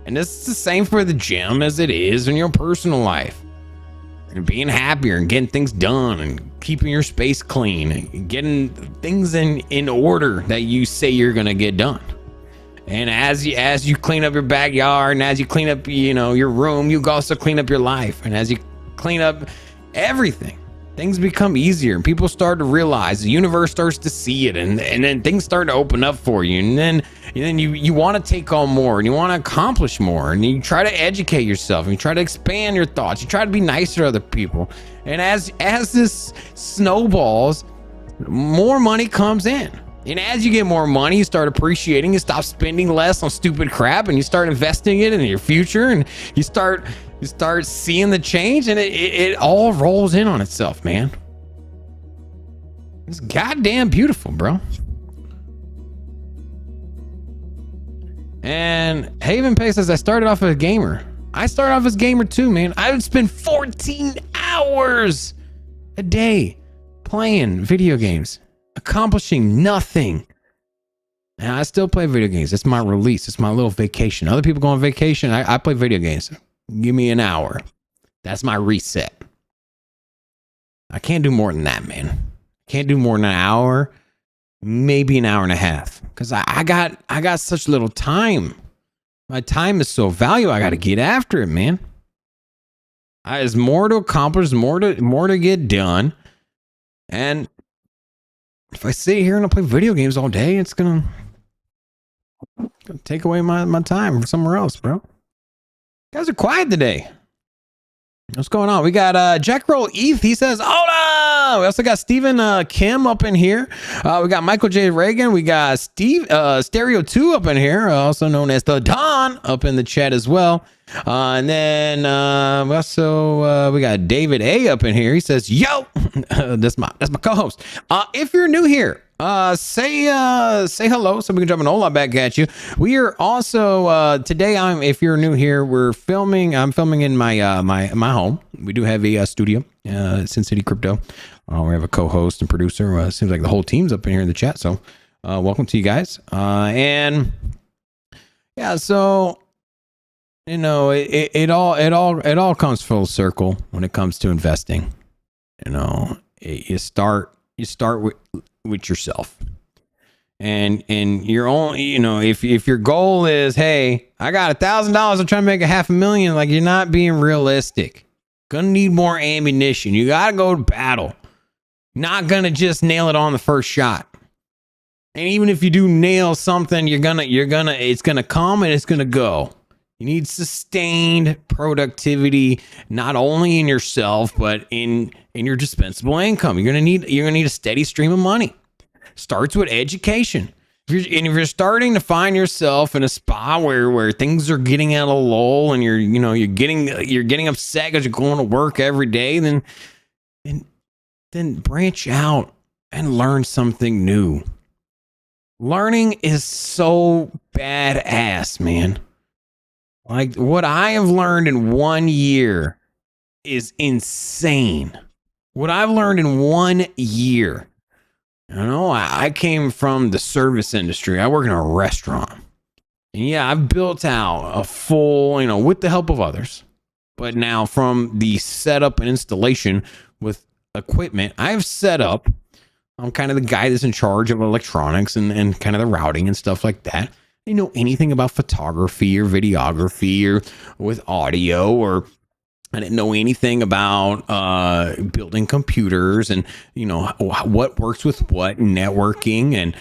And this is the same for the gym as it is in your personal life. And being happier and getting things done and keeping your space clean and getting things in order that you say you're gonna get done. And as you clean up your backyard and as you clean up, your room, you also clean up your life. And as you clean up everything, things become easier and people start to realize, the universe starts to see it, and then things start to open up for you. And then you want to take on more and you want to accomplish more, and you try to educate yourself and you try to expand your thoughts. You try to be nicer to other people. And as this snowballs, more money comes in. And as you get more money, you start appreciating, you stop spending less on stupid crap, and you start investing it in your future, and you start seeing the change, and it all rolls in on itself, man. It's goddamn beautiful, bro. And Haven Pay says, I started off as a gamer. I started off as a gamer too, man. I would spend 14 hours a day playing video games, accomplishing nothing. And I still play video games. It's my release. It's my little vacation. Other people go on vacation. I play video games. Give me an hour. That's my reset. I can't do more than that, man. Can't do more than an hour, maybe an hour and a half. Because I got such little time. My time is so valuable. I got to get after it, man. There's more to accomplish, more to get done. And if I sit here and I play video games all day, it's gonna take away my time from somewhere else, bro. You guys are quiet today. What's going on? We got Jack Roll ETH. He says, hold We also got Stephen Kim up in here. We got Michael J. Reagan. We got Stereo 2 up in here, also known as the Don, up in the chat as well. And then we got David A up in here. He says, "Yo," that's my co-host. If you're new here, say hello so we can jump an hola back at you. We are also today. If you're new here, I'm filming in my my home. We do have a studio, Sin City Crypto. We have a co-host and producer. Seems like the whole team's up in here in the chat. So welcome to you guys. And yeah, so you know, it all comes full circle when it comes to investing. You know, you start with yourself, and your own. You know, if your goal is, hey, I got $1,000, I'm trying to make $500,000, like, you're not being realistic. Gonna need more ammunition. You gotta go to battle. Not gonna just nail it on the first shot. And even if you do nail something, it's gonna come and it's gonna go. You need sustained productivity, not only in yourself, but in your dispensable income. You're gonna need a steady stream of money. Starts with education. If you're starting to find yourself in a spot where things are getting at a lull, and you're getting upset because you're going to work every day, then branch out and learn something new. Learning is so badass, man. Like, what I have learned in 1 year is insane. What I've learned in 1 year. You know, I came from the service industry. I work in a restaurant. And yeah, I've built out a full, with the help of others. But now from the setup and installation with equipment, I've set up. I'm kind of the guy that's in charge of electronics and kind of the routing and stuff like that. I didn't know anything about photography or videography or with audio, or I didn't know anything about building computers and, what works with what, networking, and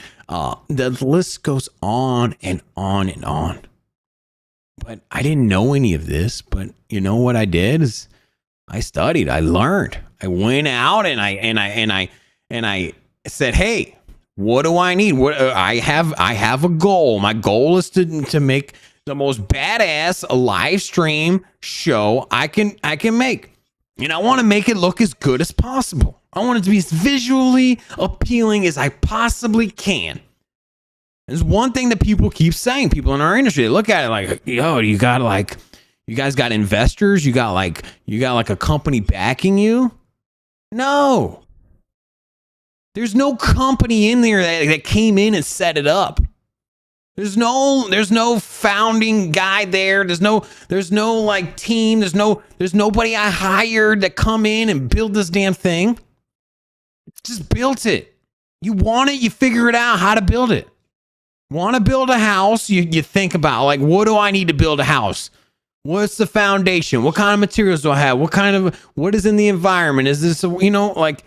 the list goes on and on and on. But I didn't know any of this. But you know what I did is I studied, I learned, I went out and I said, hey, what do I need? What I have a goal. My goal is to make the most badass live stream show I can make. And I want to make it look as good as possible. I want it to be as visually appealing as I possibly can. There's one thing that people keep saying, people in our industry, they look at it like, yo, you guys got investors, you got like a company backing you? No. There's no company in there that came in and set it up. There's no founding guy there. There's no like team. There's nobody I hired to come in and build this damn thing. Just built it. You want it, you figure it out how to build it. Want to build a house, you think about, like, what do I need to build a house? What's the foundation? What kind of materials do I have? What is in the environment? Is this, like,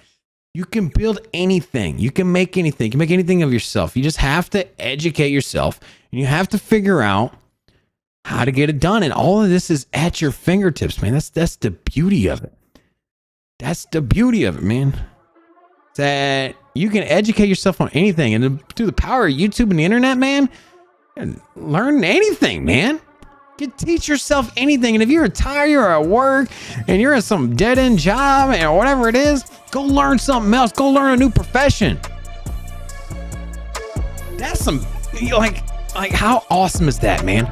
you can build anything. You can make anything. You can make anything of yourself. You just have to educate yourself, and you have to figure out how to get it done. And all of this is at your fingertips, man. That's the beauty of it. That's the beauty of it, man. That you can educate yourself on anything, and through the power of YouTube and the internet, man, and learn anything, man. You can teach yourself anything. And if you're retired or at work and you're in some dead-end job or whatever it is, go learn something else. Go learn a new profession. That's some, like how awesome is that, man?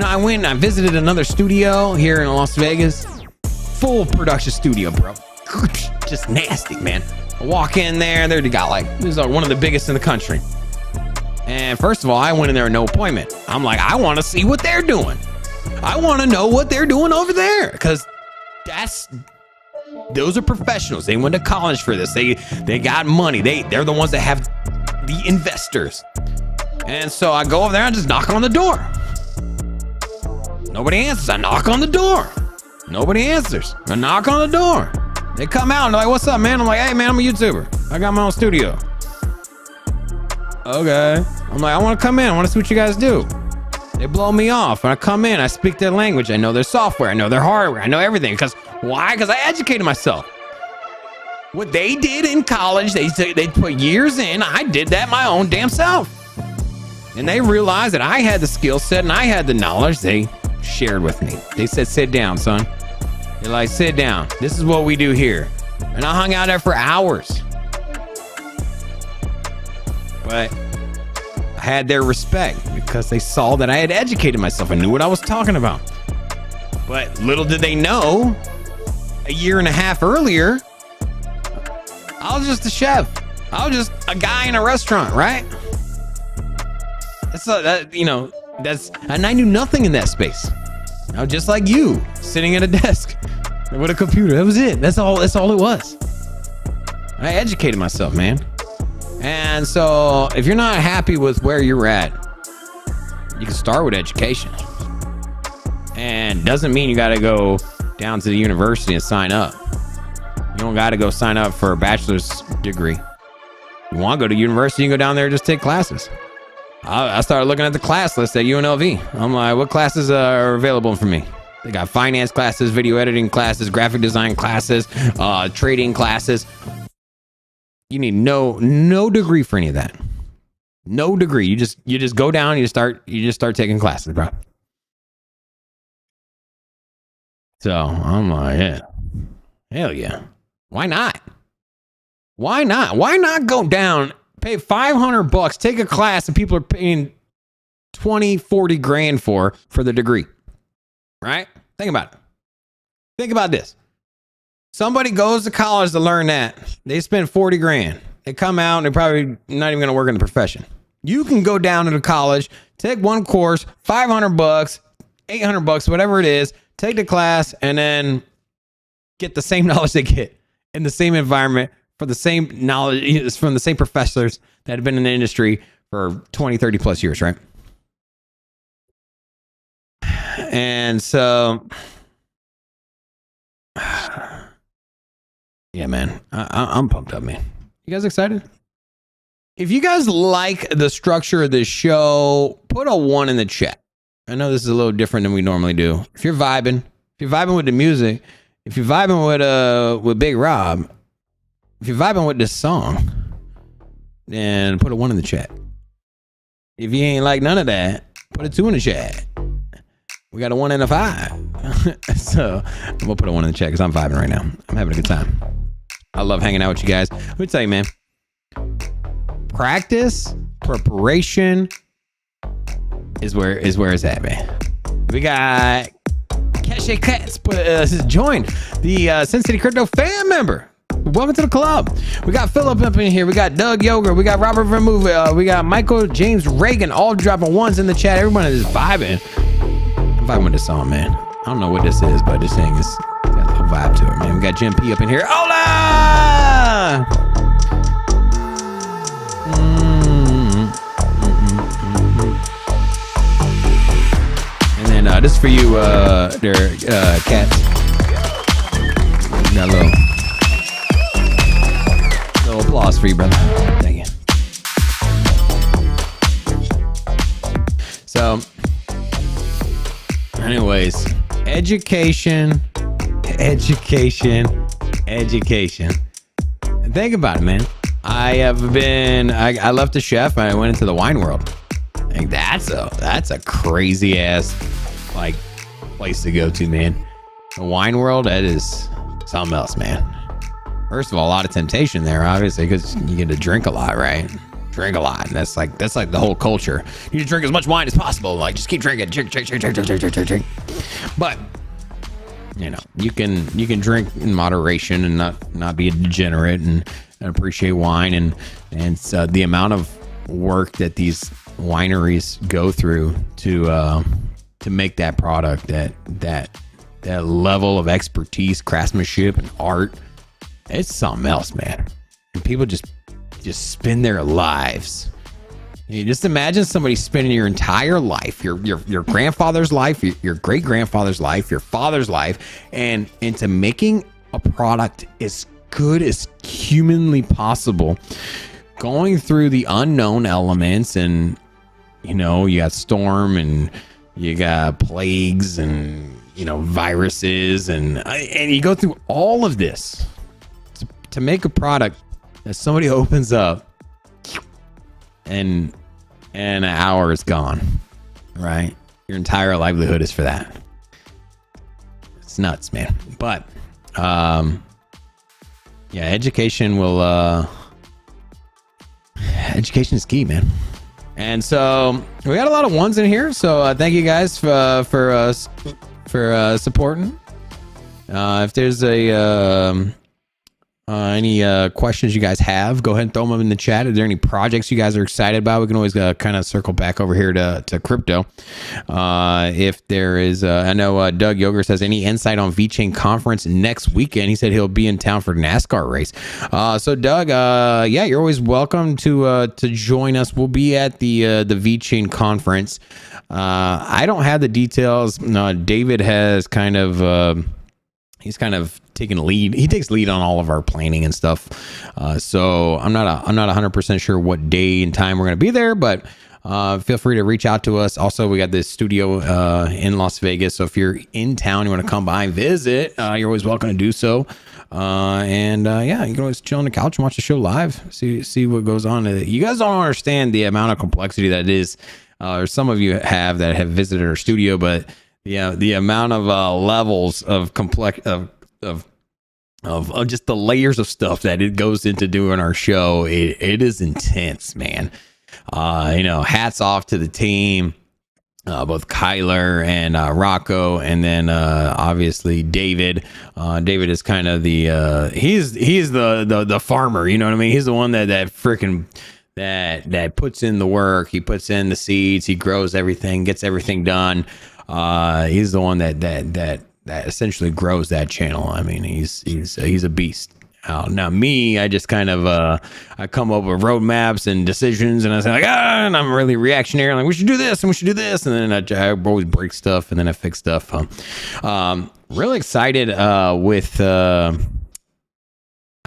I went and I visited another studio here in Las Vegas. Full production studio, bro. Just nasty, man. I walk in there, they got this is one of the biggest in the country. And first of all, I went in there with no appointment. I'm like, I want to see what they're doing. I want to know what they're doing over there, because those are professionals. They went to college for this. They got money. They're the ones that have the investors. And so I go over there and just knock on the door. Nobody answers. I knock on the door. Nobody answers. I knock on the door. They come out and they're like, what's up, man? I'm like, hey, man, I'm a YouTuber. I got my own studio. Okay. I'm like, I want to come in. I want to see what you guys do. They blow me off. When I come in, I speak their language. I know their software. I know their hardware. I know everything. Because why? Because I educated myself. What they did in college, they put years in. I did that my own damn self. And they realized that I had the skill set and I had the knowledge. They shared with me. They said, sit down, son. They're like, sit down. This is what we do here. And I hung out there for hours. But I had their respect because they saw that I had educated myself. I knew what I was talking about. But little did they know, a year and a half earlier, I was just a chef. I was just a guy in a restaurant, right? And I knew nothing in that space. I was just like you, sitting at a desk with a computer. That was it. That's all it was. I educated myself, man. And so if you're not happy with where you're at, you can start with education. And doesn't mean you got to go down to the university and sign up. You don't got to go sign up for a bachelor's degree. You want to go to university, you can go down there and just take classes. I started looking at the class list at UNLV. I'm like, what classes are available for me? They got finance classes, video editing classes, graphic design classes, trading classes. You need no degree for any of that. No degree. You just go down, you just start taking classes, bro. So I'm like, yeah. Hell yeah. Why not? Why not? Why not go down, pay $500, take a class that people are paying 20, 40 grand for the degree? Right? Think about it. Think about this. Somebody goes to college to learn that. They spend 40 grand. They come out and they're probably not even going to work in the profession. You can go down to the college, take one course, $500, $800, whatever it is, take the class, and then get the same knowledge they get in the same environment for the same knowledge from the same professors that have been in the industry for 20, 30 plus years, right? And so, yeah, man, I'm pumped up, man. You guys excited? If you guys like the structure of this show, put a 1 in the chat. I know this is a little different than we normally do. If you're vibing with the music, if you're vibing with Big Rob, if you're vibing with this song, then put a 1 in the chat. If you ain't like none of that, put a 2 in the chat. We got a 1 and a 5. So I'm gonna put a 1 in the chat because I'm vibing right now. I'm having a good time. I love hanging out with you guys. Let me tell you, man. Practice, preparation is where it's at, man. We got Cache Cats joined the Sin City Crypto fan member. Welcome to the club. We got Philip up in here. We got Doug Yoger. We got Robert Vermouth. We got Michael James Reagan. All dropping 1s in the chat. Everyone is vibing. I'm vibing with this song, man. I don't know what this is, but this thing is got a little vibe to it, man. We got Jim P up in here. Hola! And then this is for you, cats. Got a little applause for you, brother. Thank you. So, anyways, education. And think about it, man. I left the chef and I went into the wine world. Like that's a crazy ass like place to go to, man. The wine world, that is something else, man. First of all, a lot of temptation there, obviously, because you get to drink a lot, right? Drink a lot. And that's like the whole culture. You need to drink as much wine as possible. Like just keep drinking, drink. But you know, you can drink in moderation and not be a degenerate and appreciate wine and so the amount of work that these wineries go through to make that product, that level of expertise, craftsmanship, and art. It's something else, man. And people just spend their lives. You just imagine somebody spending your entire life, your grandfather's life, your great grandfather's life, your father's life, and into making a product as good as humanly possible, going through the unknown elements, and you know, you got storm and you got plagues and you know, viruses and you go through all of this to make a product that somebody opens up and an hour is gone, right? Your entire livelihood is for that. It's nuts, man. But yeah, education is key, man. And so we got a lot of ones in here, so thank you guys for supporting. If there's any questions you guys have, go ahead and throw them in the chat. Is there any projects you guys are excited about? We can always kind of circle back over here to crypto. If there is, I know Doug Yoger says, any insight on VeChain conference next weekend? He said he'll be in town for NASCAR race. So Doug, yeah, you're always welcome to join us. We'll be at the VeChain conference. I don't have the details. No, David has kind of he's kind of taking lead. He takes lead on all of our planning and stuff. So I'm not 100% sure what day and time we're going to be there, but feel free to reach out to us. Also, we got this studio in Las Vegas. So if you're in town, you want to come by and visit, you're always welcome to do so. Yeah, you can always chill on the couch and watch the show live. See what goes on. You guys don't understand the amount of complexity that is, or some of you have that have visited our studio, but yeah, the amount of levels of complex of just the layers of stuff that it goes into doing our show, it is intense, man. Hats off to the team, both Kyler and Rocco, and then obviously David. David is kind of the he's the farmer, you know what I mean? He's the one that freaking that puts in the work. He puts in the seeds, he grows everything, gets everything done. He's the one that essentially grows that channel. I mean, he's a beast. Now me, I just kind of I come up with roadmaps and decisions, and I say like, and I'm really reactionary. I'm like, we should do this and we should do this, and then I always break stuff and then I fix stuff. Really excited with.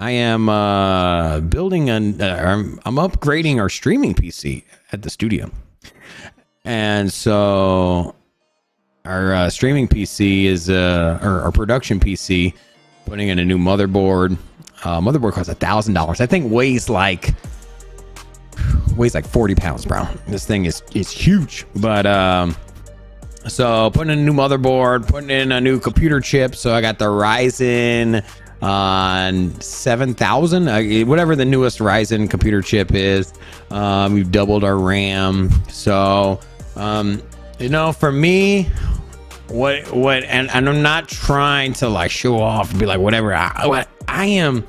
I am building I'm upgrading our streaming PC at the studio, and so our streaming PC is our production PC, putting in a new motherboard. Motherboard costs $1,000. I think weighs like 40 pounds, bro. This thing is huge. But so putting in a new motherboard, putting in a new computer chip. So I got the Ryzen 7000, whatever the newest Ryzen computer chip is. We've doubled our RAM. So for me, and I'm not trying to like show off and be like whatever. I am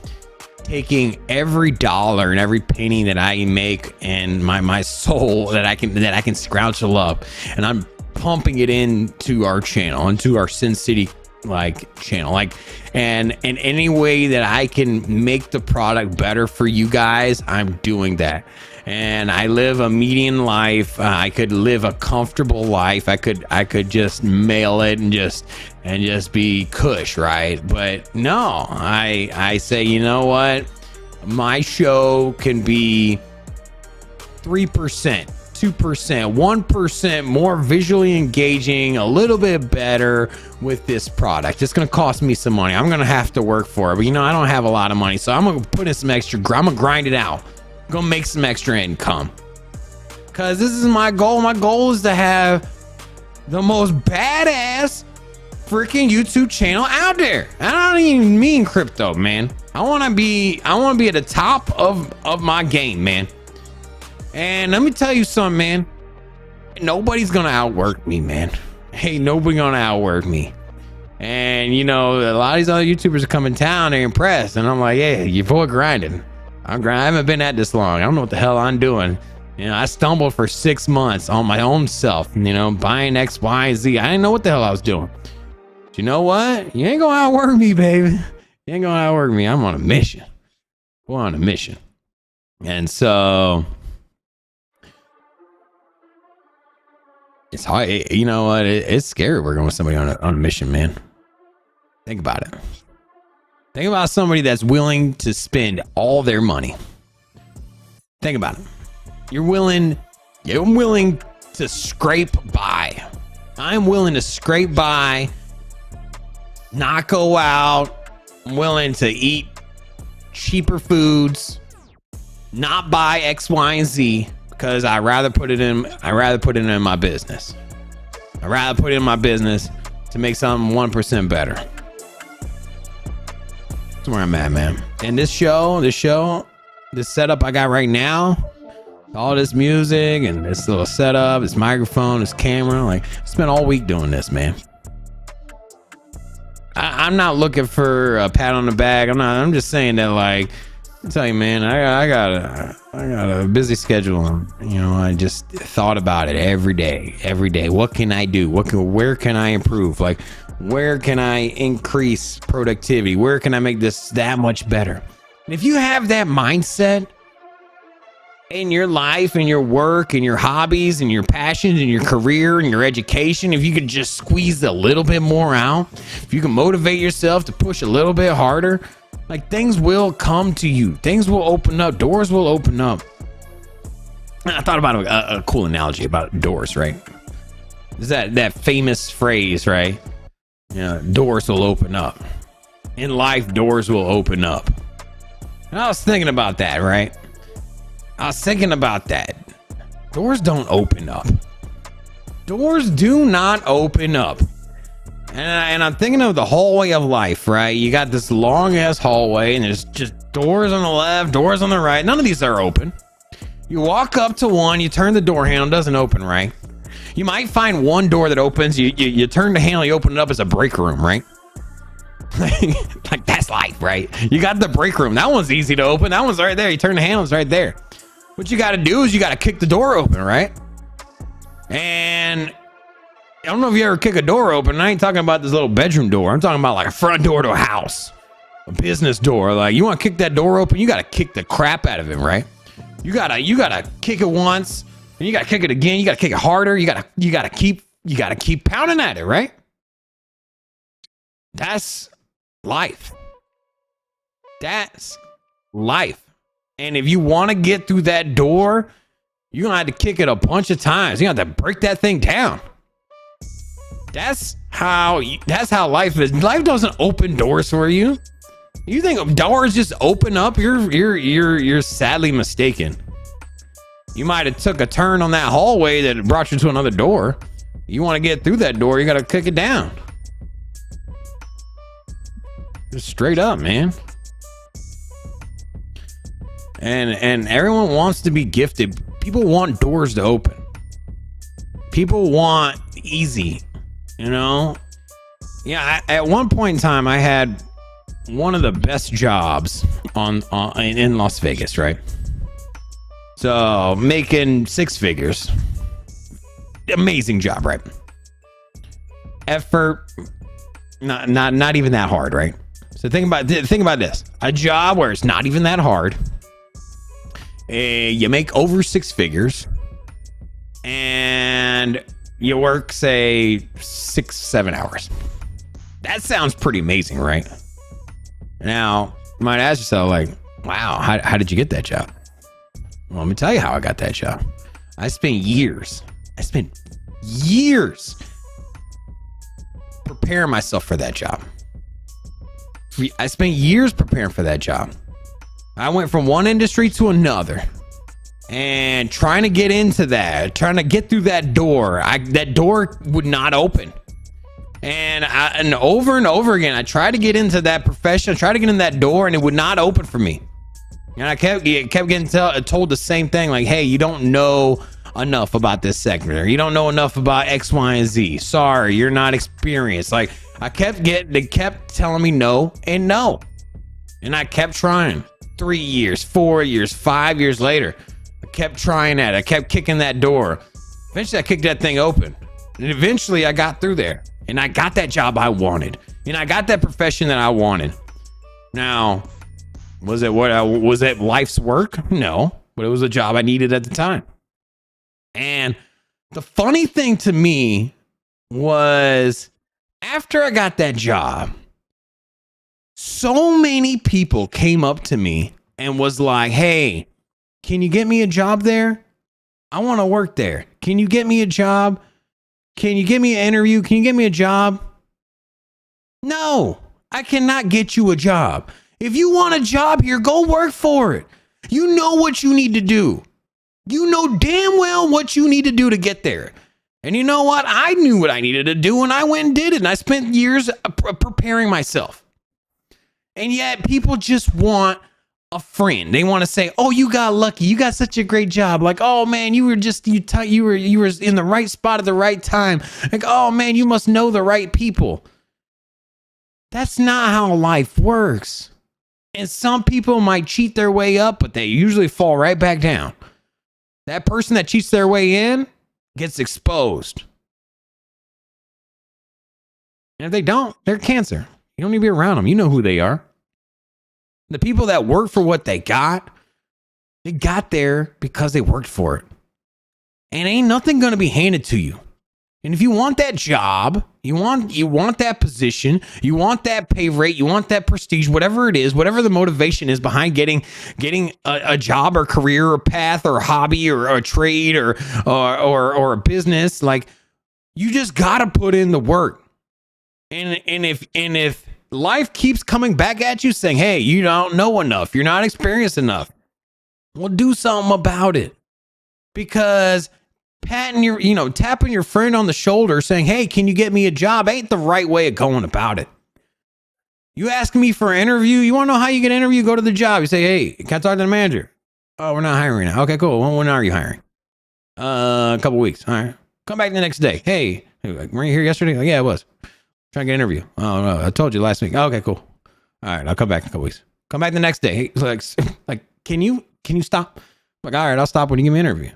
taking every dollar and every penny that I make and my soul that I can scrounge up, and I'm pumping it into our channel, into our Sin City channel, and in any way that I can make the product better for you guys, I'm doing that. And I live a median life. I could live a comfortable life. I could just mail it and just be cush, right? But no, I say, you know what? My show can be 3%, 2%, 1% more visually engaging, a little bit better with this product. It's going to cost me some money. I'm going to have to work for it. But I don't have a lot of money, so I'm going to put in some extra. I'm going to grind it out. Gonna make some extra income, because this is my goal. My goal is to have the most badass freaking YouTube channel out there. I don't even mean crypto, man. I want to be at the top of my game, man. And let me tell you something, man. Nobody's gonna outwork me, man. Hey, nobody gonna outwork me. And a lot of these other YouTubers are coming in town, they're impressed, and I'm like, yeah, your boy grinding. I haven't been at this long. I don't know what the hell I'm doing. I stumbled for 6 months on my own self, buying X, Y, and Z. I didn't know what the hell I was doing. But you know what? You ain't gonna outwork me, baby. You ain't gonna outwork me. I'm on a mission. We're on a mission. And so it's hard. You know what? It's scary working with somebody on a mission, man. Think about it. Think about somebody that's willing to spend all their money. Think about it. You're willing to scrape by. I'm willing to scrape by, not go out. I'm willing to eat cheaper foods, not buy X, Y, and Z, because I rather put it in my business. I'd rather put it in my business to make something 1% better. That's where I'm at, man. And this setup I got right now, all this music and this little setup, this microphone, this camera, like I spent all week doing this, man. I'm not looking for a pat on the back. I'm just saying that, like, I tell you, man, I got a busy schedule. I just thought about it every day. What can I do? Where can I improve? Like, where can I increase productivity? Where can I make this that much better? And if you have that mindset in your life and your work and your hobbies and your passions and your career and your education, if you could just squeeze a little bit more out, if you can motivate yourself to push a little bit harder, like, things will come to you. Things will open up. Doors will open up. I thought about a cool analogy about doors, right? Is that famous phrase, right? Doors will open up. In life, doors will open up. And I was thinking about that, right? Doors don't open up. Doors do not open up. And I'm thinking of the hallway of life, right? You got this long ass hallway and there's just doors on the left, doors on the right. None of these are open. You walk up to one, you turn the door handle, it doesn't open, right? You might find one door that opens, you turn the handle, you open it up as a break room, right? Like, that's life, right? You got the break room. That one's easy to open. That one's right there. You turn the handle, it's right there. What you got to do is you got to kick the door open, right? And I don't know if you ever kick a door open. I ain't talking about this little bedroom door. I'm talking about like a front door to a house, a business door. Like, you want to kick that door open, you got to kick the crap out of it, right? You gotta kick it once, and you gotta kick it again. You gotta kick it harder. You gotta keep pounding at it, right? That's life. That's life. And if you want to get through that door, you're gonna have to kick it a bunch of times. You have to break that thing down. That's how life is. Life doesn't open doors for you. You think doors just open up? You're sadly mistaken. You might have took a turn on that hallway that brought you to another door. You want to get through that door, you got to kick it down. Just straight up, man. And everyone wants to be gifted. People want doors to open. People want easy. Yeah, at one point in time, I had one of the best jobs in Las Vegas, right? So making 6 figures, amazing job, right? Effort, not even that hard, right? So think about this: a job where it's not even that hard. You make over 6 figures, and you work, say, 6-7 hours. That sounds pretty amazing, right? Now, you might ask yourself, like, wow, how did you get that job? Well, let me tell you how I got that job. I spent years preparing myself for that job. I spent years preparing for that job. I went from one industry to another and trying to get into that, trying to get through that door. That door would not open. And over and over again, I tried to get into that profession, I tried to get in that door, and it would not open for me. And I kept getting told the same thing, like, hey, you don't know enough about this sector. You don't know enough about X, Y, and Z. Sorry, you're not experienced. Like, they kept telling me no and no. And I kept trying. 3 years, 4 years, 5 years later, I kept trying at it. I kept kicking that door. Eventually, I kicked that thing open. And eventually, I got through there. And I got that job I wanted. And I got that profession that I wanted. Now, was it life's work? No. But it was a job I needed at the time. And the funny thing to me was, after I got that job, so many people came up to me and was like, hey, can you get me a job there? I want to work there. Can you get me a job? Can you give me an interview? Can you get me a job? No, I cannot get you a job. If you want a job here, go work for it. You know what you need to do. You know damn well what you need to do to get there. And you know what? I knew what I needed to do and I went and did it. And I spent years preparing myself. And yet people just want a friend. They want to say, "Oh, you got lucky. You got such a great job." Like, "Oh man, you were in the right spot at the right time." Like, "Oh man, you must know the right people." That's not how life works. And some people might cheat their way up, but they usually fall right back down. That person that cheats their way in gets exposed. And if they don't, they're cancer. You don't need to be around them. You know who they are. The people that work for what they got there because they worked for it. And ain't nothing going to be handed to you. And if you want that job, you want that position, you want that pay rate, you want that prestige, whatever it is, whatever the motivation is behind getting a job or career or path or hobby or a trade or a business, like, you just got to put in the work. And if life keeps coming back at you saying, "Hey, you don't know enough, you're not experienced enough," well, do something about it. Because tapping your friend on the shoulder saying, "Hey, can you get me a job?" ain't the right way of going about it. You ask me for an interview, you want to know how you get an interview? Go to the job. You say, "Hey, can I talk to the manager?" "Oh, we're not hiring now." "Okay, cool. When are you hiring?" A couple weeks." "All right. Come back the next day." "Hey, were you here yesterday?" "Like, yeah, I was. Trying to get an interview." "Oh, no, I told you last week." "Okay, cool. All right, I'll come back in a couple weeks." Come back the next day. Hey, like, can you stop? Like, all right, I'll stop when you give me an interview.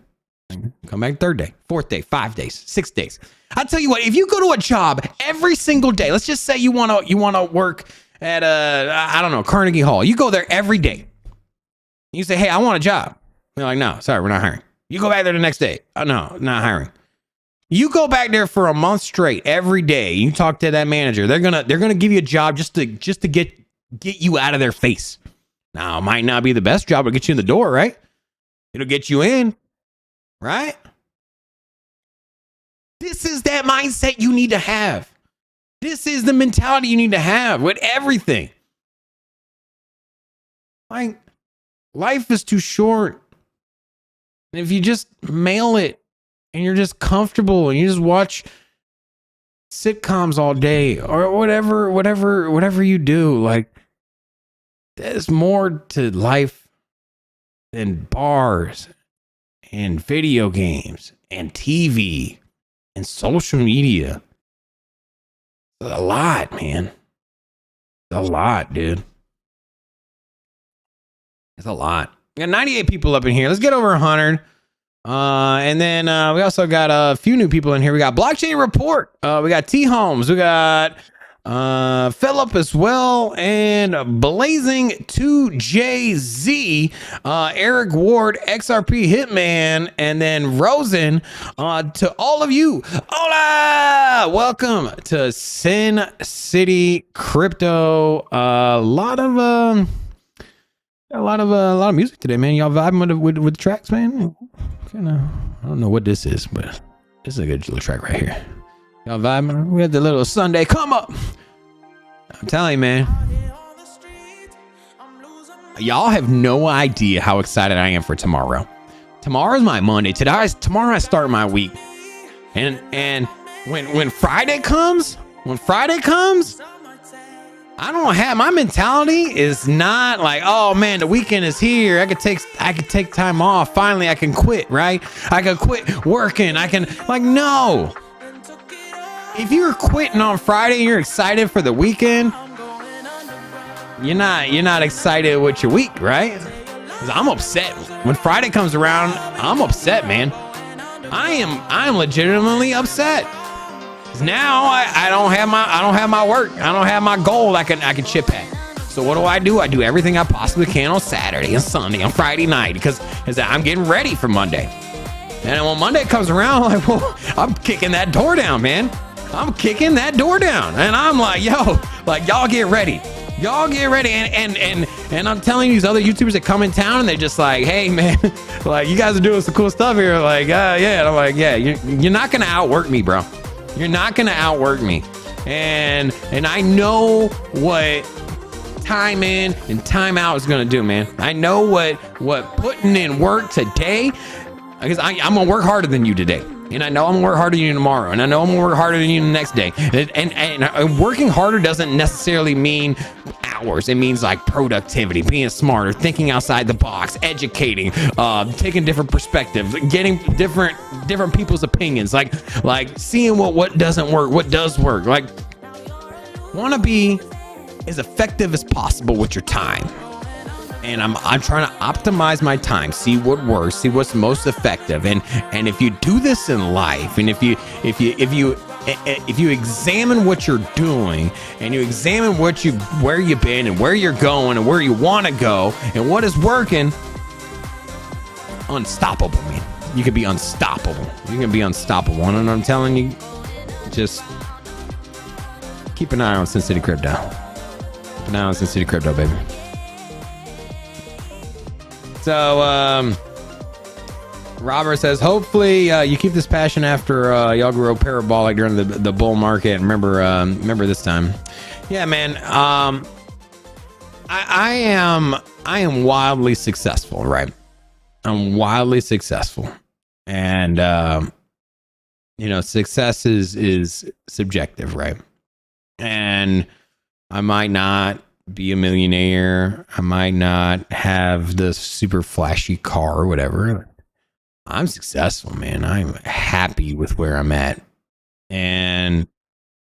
Come back third day, fourth day, 5 days, 6 days. I tell you what, if you go to a job every single day, let's just say you want to work at I don't know, Carnegie Hall. You go there every day. You say, "Hey, I want a job." They're like, "No, sorry, we're not hiring." You go back there the next day. "Oh, no, not hiring." You go back there for a month straight every day. You talk to that manager. They're gonna give you a job just to get you out of their face. Now, it might not be the best job, but get you in the door, right? It'll get you in, right? This is that mindset you need to have. This is the mentality you need to have with everything. Like, life is too short. And if you just mail it and you're just comfortable and you just watch sitcoms all day or whatever you do, like, there's more to life than bars and video games and TV and social media. It's a lot, man. It's a lot, dude. It's a lot. We got 98 people up in here. Let's get over 100. And then we also got a few new people in here. We got Blockchain Report. We got T Holmes. We got Philip as well, and Blazing 2JZ, Eric Ward, XRP Hitman, and then Rosen. To all of you, hola, welcome to Sin City Crypto. A lot of music today, man. Y'all vibing with the tracks, man. I don't know what this is, but this is a good little track right here. Y'all vibing? We had the little Sunday come up. I'm telling you, man. Y'all have no idea how excited I am for tomorrow. Tomorrow's my Monday. Tomorrow I start my week. And when Friday comes, I don't have, my mentality is not like, "Oh man, the weekend is here. I could take time off. Finally, I can quit, right? I can quit working. No. If you're quitting on Friday and you're excited for the weekend, you're not excited with your week, right? 'Cause I'm upset. When Friday comes around, I'm upset, man. I am legitimately upset. 'Cause now I don't have my work. I don't have my goal I can chip at. So what do? I do everything I possibly can on Saturday and Sunday, on Friday night, because I'm getting ready for Monday. And when Monday comes around, I'm like, well, I'm kicking that door down, man. I'm kicking that door down. And I'm like, yo, like, y'all get ready. Y'all get ready. And I'm telling these other YouTubers that come in town and they're just like, "Hey, man, like, you guys are doing some cool stuff here." Like, yeah. And I'm like, yeah, you're not going to outwork me, bro. You're not going to outwork me. And I know what time in and time out is gonna do, man. I know what putting in work today, because I'm gonna work harder than you today, and I know I'm gonna work harder than you tomorrow, and I know I'm gonna work harder than you the next day. And working harder doesn't necessarily mean hours. It means like productivity, being smarter, thinking outside the box, educating, taking different perspectives, getting different people's opinions, like seeing what doesn't work, what does work. Like, want to be as effective as possible with your time. And I'm trying to optimize my time, see what works, see what's most effective. And if you do this in life, and if you examine what you're doing, and you examine where you've been and where you're going and where you want to go and what is working, unstoppable, man. You can be unstoppable. You can be unstoppable. And I'm telling you, just keep an eye on Sin City Crypto. Keep an eye on Sin City Crypto, baby. So, Robert says, hopefully you keep this passion after y'all grow parabolic during the bull market. Remember this time. Yeah, man. I am wildly successful, right? I'm wildly successful. And, success is subjective, right? And I might not be a millionaire. I might not have the super flashy car or whatever. I'm successful, man. I'm happy with where I'm at. And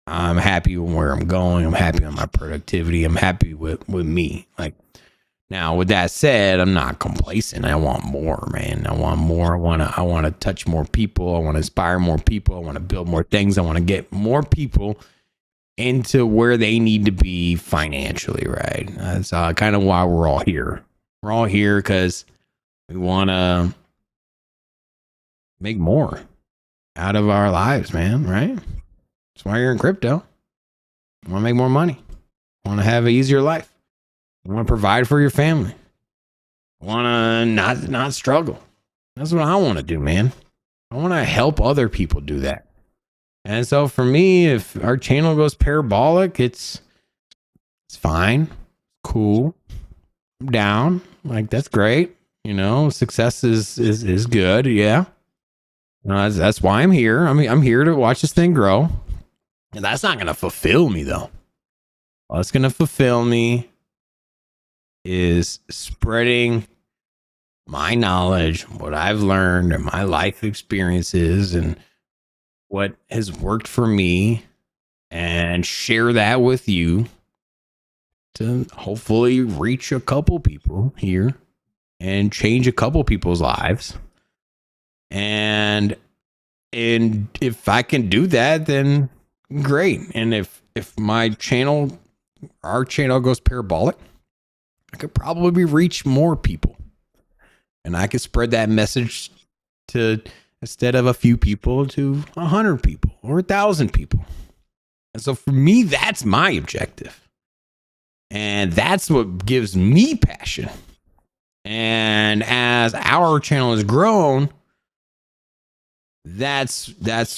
I'm happy with where I'm going. I'm happy with my productivity. I'm happy with me. Like, now, with that said, I'm not complacent. I want more, man. I want more. I want to touch more people. I want to inspire more people. I want to build more things. I want to get more people into where they need to be financially, right? That's kind of why we're all here. We're all here because we want to make more out of our lives, man, right? That's why you're in crypto. You want to make more money. You want to have an easier life. You want to provide for your family. You want to not struggle. That's what I want to do, man. I want to help other people do that. And so for me, if our channel goes parabolic, it's fine, cool, I'm down. Like, that's great. Success is good. Yeah. That's why I'm here. I'm here to watch this thing grow. And that's not going to fulfill me, though. What's going to fulfill me is spreading my knowledge, what I've learned, and my life experiences, and what has worked for me, and share that with you to hopefully reach a couple people here and change a couple people's lives. And if I can do that, then great. And if our channel goes parabolic, I could probably reach more people, and I could spread that message to, instead of a few people, to 100 people or 1,000 people. And so for me, that's my objective. And that's what gives me passion. And as our channel has grown, that's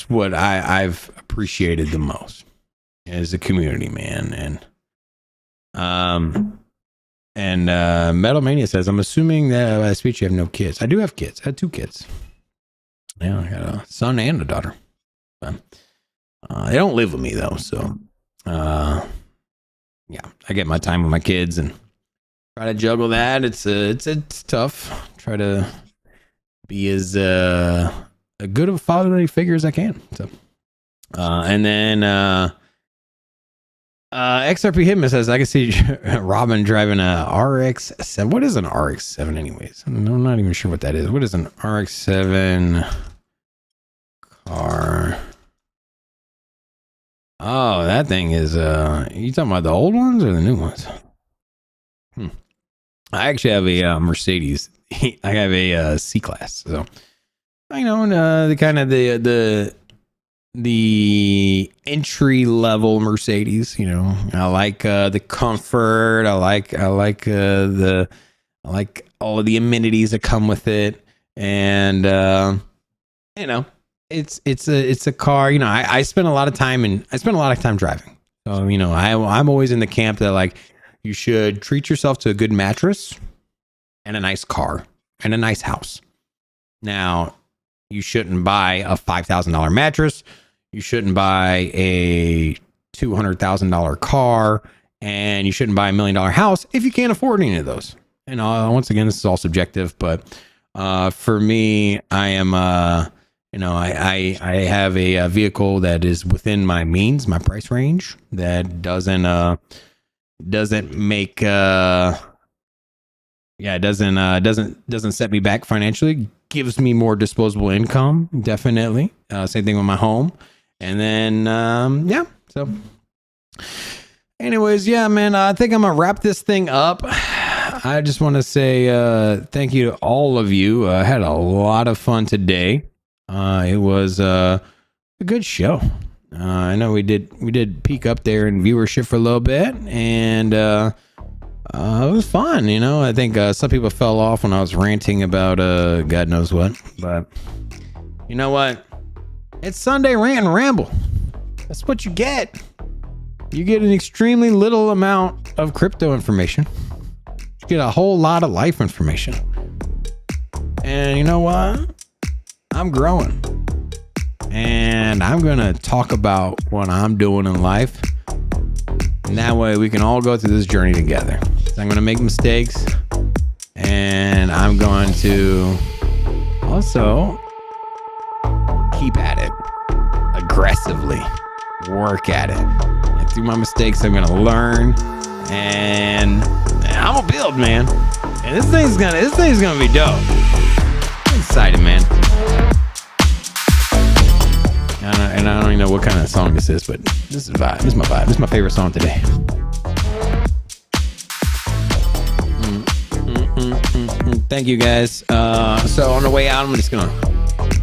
what I've appreciated the most as a community, man. And Metal Mania says, I'm assuming that I speech you have no kids. I do have kids. I had 2 kids. Yeah, I got a son and a daughter. They don't live with me though, so yeah, I get my time with my kids and try to juggle that. It's tough. Try to be as a good of a fatherly figure as I can. So, and then XRP Hitman says, I can see Robin driving a RX-7. What is an RX-7 anyways? I'm not even sure what that is. What is an RX-7 car? Oh, that thing is, you talking about the old ones or the new ones? I actually have a Mercedes. I have a C-Class. So, the kind of the entry level Mercedes, I like the comfort. I like all of the amenities that come with it. And, it's a car, I spend a lot of time driving. So, I'm always in the camp that, like, you should treat yourself to a good mattress and a nice car and a nice house. Now, you shouldn't buy a $5,000 mattress. You shouldn't buy a $200,000 car, and you shouldn't buy $1 million house if you can't afford any of those. And once again, this is all subjective, but for me, I am, I have a vehicle that is within my means, my price range, that doesn't make, doesn't set me back financially. Gives me more disposable income, definitely. Same thing with my home. And then, so anyways, yeah, man, I think I'm gonna wrap this thing up. I just want to say thank you to all of you. I had a lot of fun today. It was a good show. I know we did peak up there in viewership for a little bit, and it was fun. I think some people fell off when I was ranting about God knows what, but you know what? It's Sunday Rant and Ramble. That's what you get. You get an extremely little amount of crypto information. You get a whole lot of life information. And you know what? I'm growing. And I'm going to talk about what I'm doing in life. And that way we can all go through this journey together. I'm going to make mistakes. And I'm going to also keep at it. Aggressively. Work at it. And through my mistakes, I'm going to learn. And I'm gonna build, man. And this thing's gonna be dope. I'm excited, man. And I don't even know what kind of song this is, but this is a vibe. This is my vibe. This is my favorite song today. Thank you, guys. So on the way out, I'm just gonna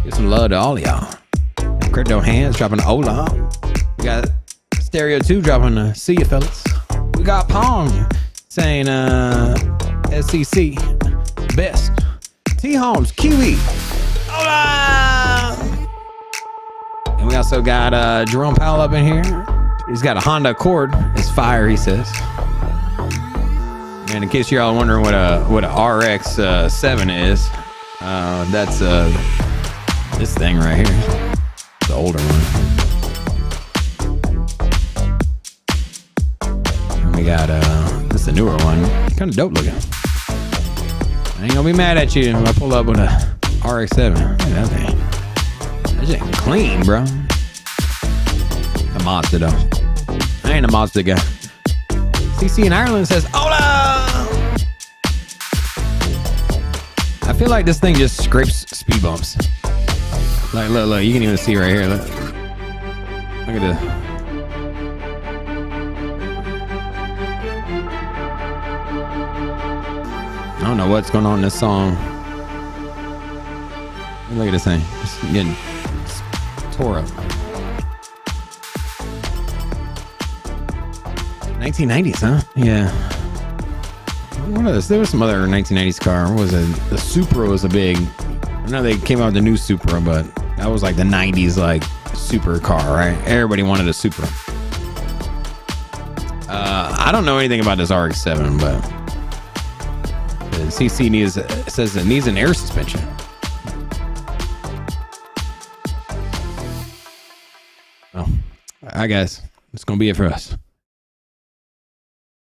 give some love to all of y'all. Crypto Hands dropping Ola. We got Stereo 2 dropping See Ya, fellas. We got Pong saying SCC best. T Holmes Kiwi. Hola! And we also got Jerome Powell up in here. He's got a Honda Accord. It's fire, he says. And in case you're all wondering what a RX-7 is, that's this thing right here. The older one. And we got this is the newer one. Kind of dope looking. I ain't gonna be mad at you if I pull up with a RX-7. Look at that thing. That shit clean, bro. A Mazda though. I ain't a Mazda guy. CC in Ireland says, "Hola!" I feel like this thing just scrapes speed bumps. Like, look, you can even see right here. Look at this. I don't know what's going on in this song. Look at this thing. Just getting tore up. 1990s, huh? Yeah. What is this? There was some other 1990s car. What was it? The Supra was a big. I know they came out with the new Supra, but that was like the 90s, like super car, right? Everybody wanted a Supra. I don't know anything about this RX-7, but the CC says it needs an air suspension. Oh, all right, guys. It's gonna be it for us.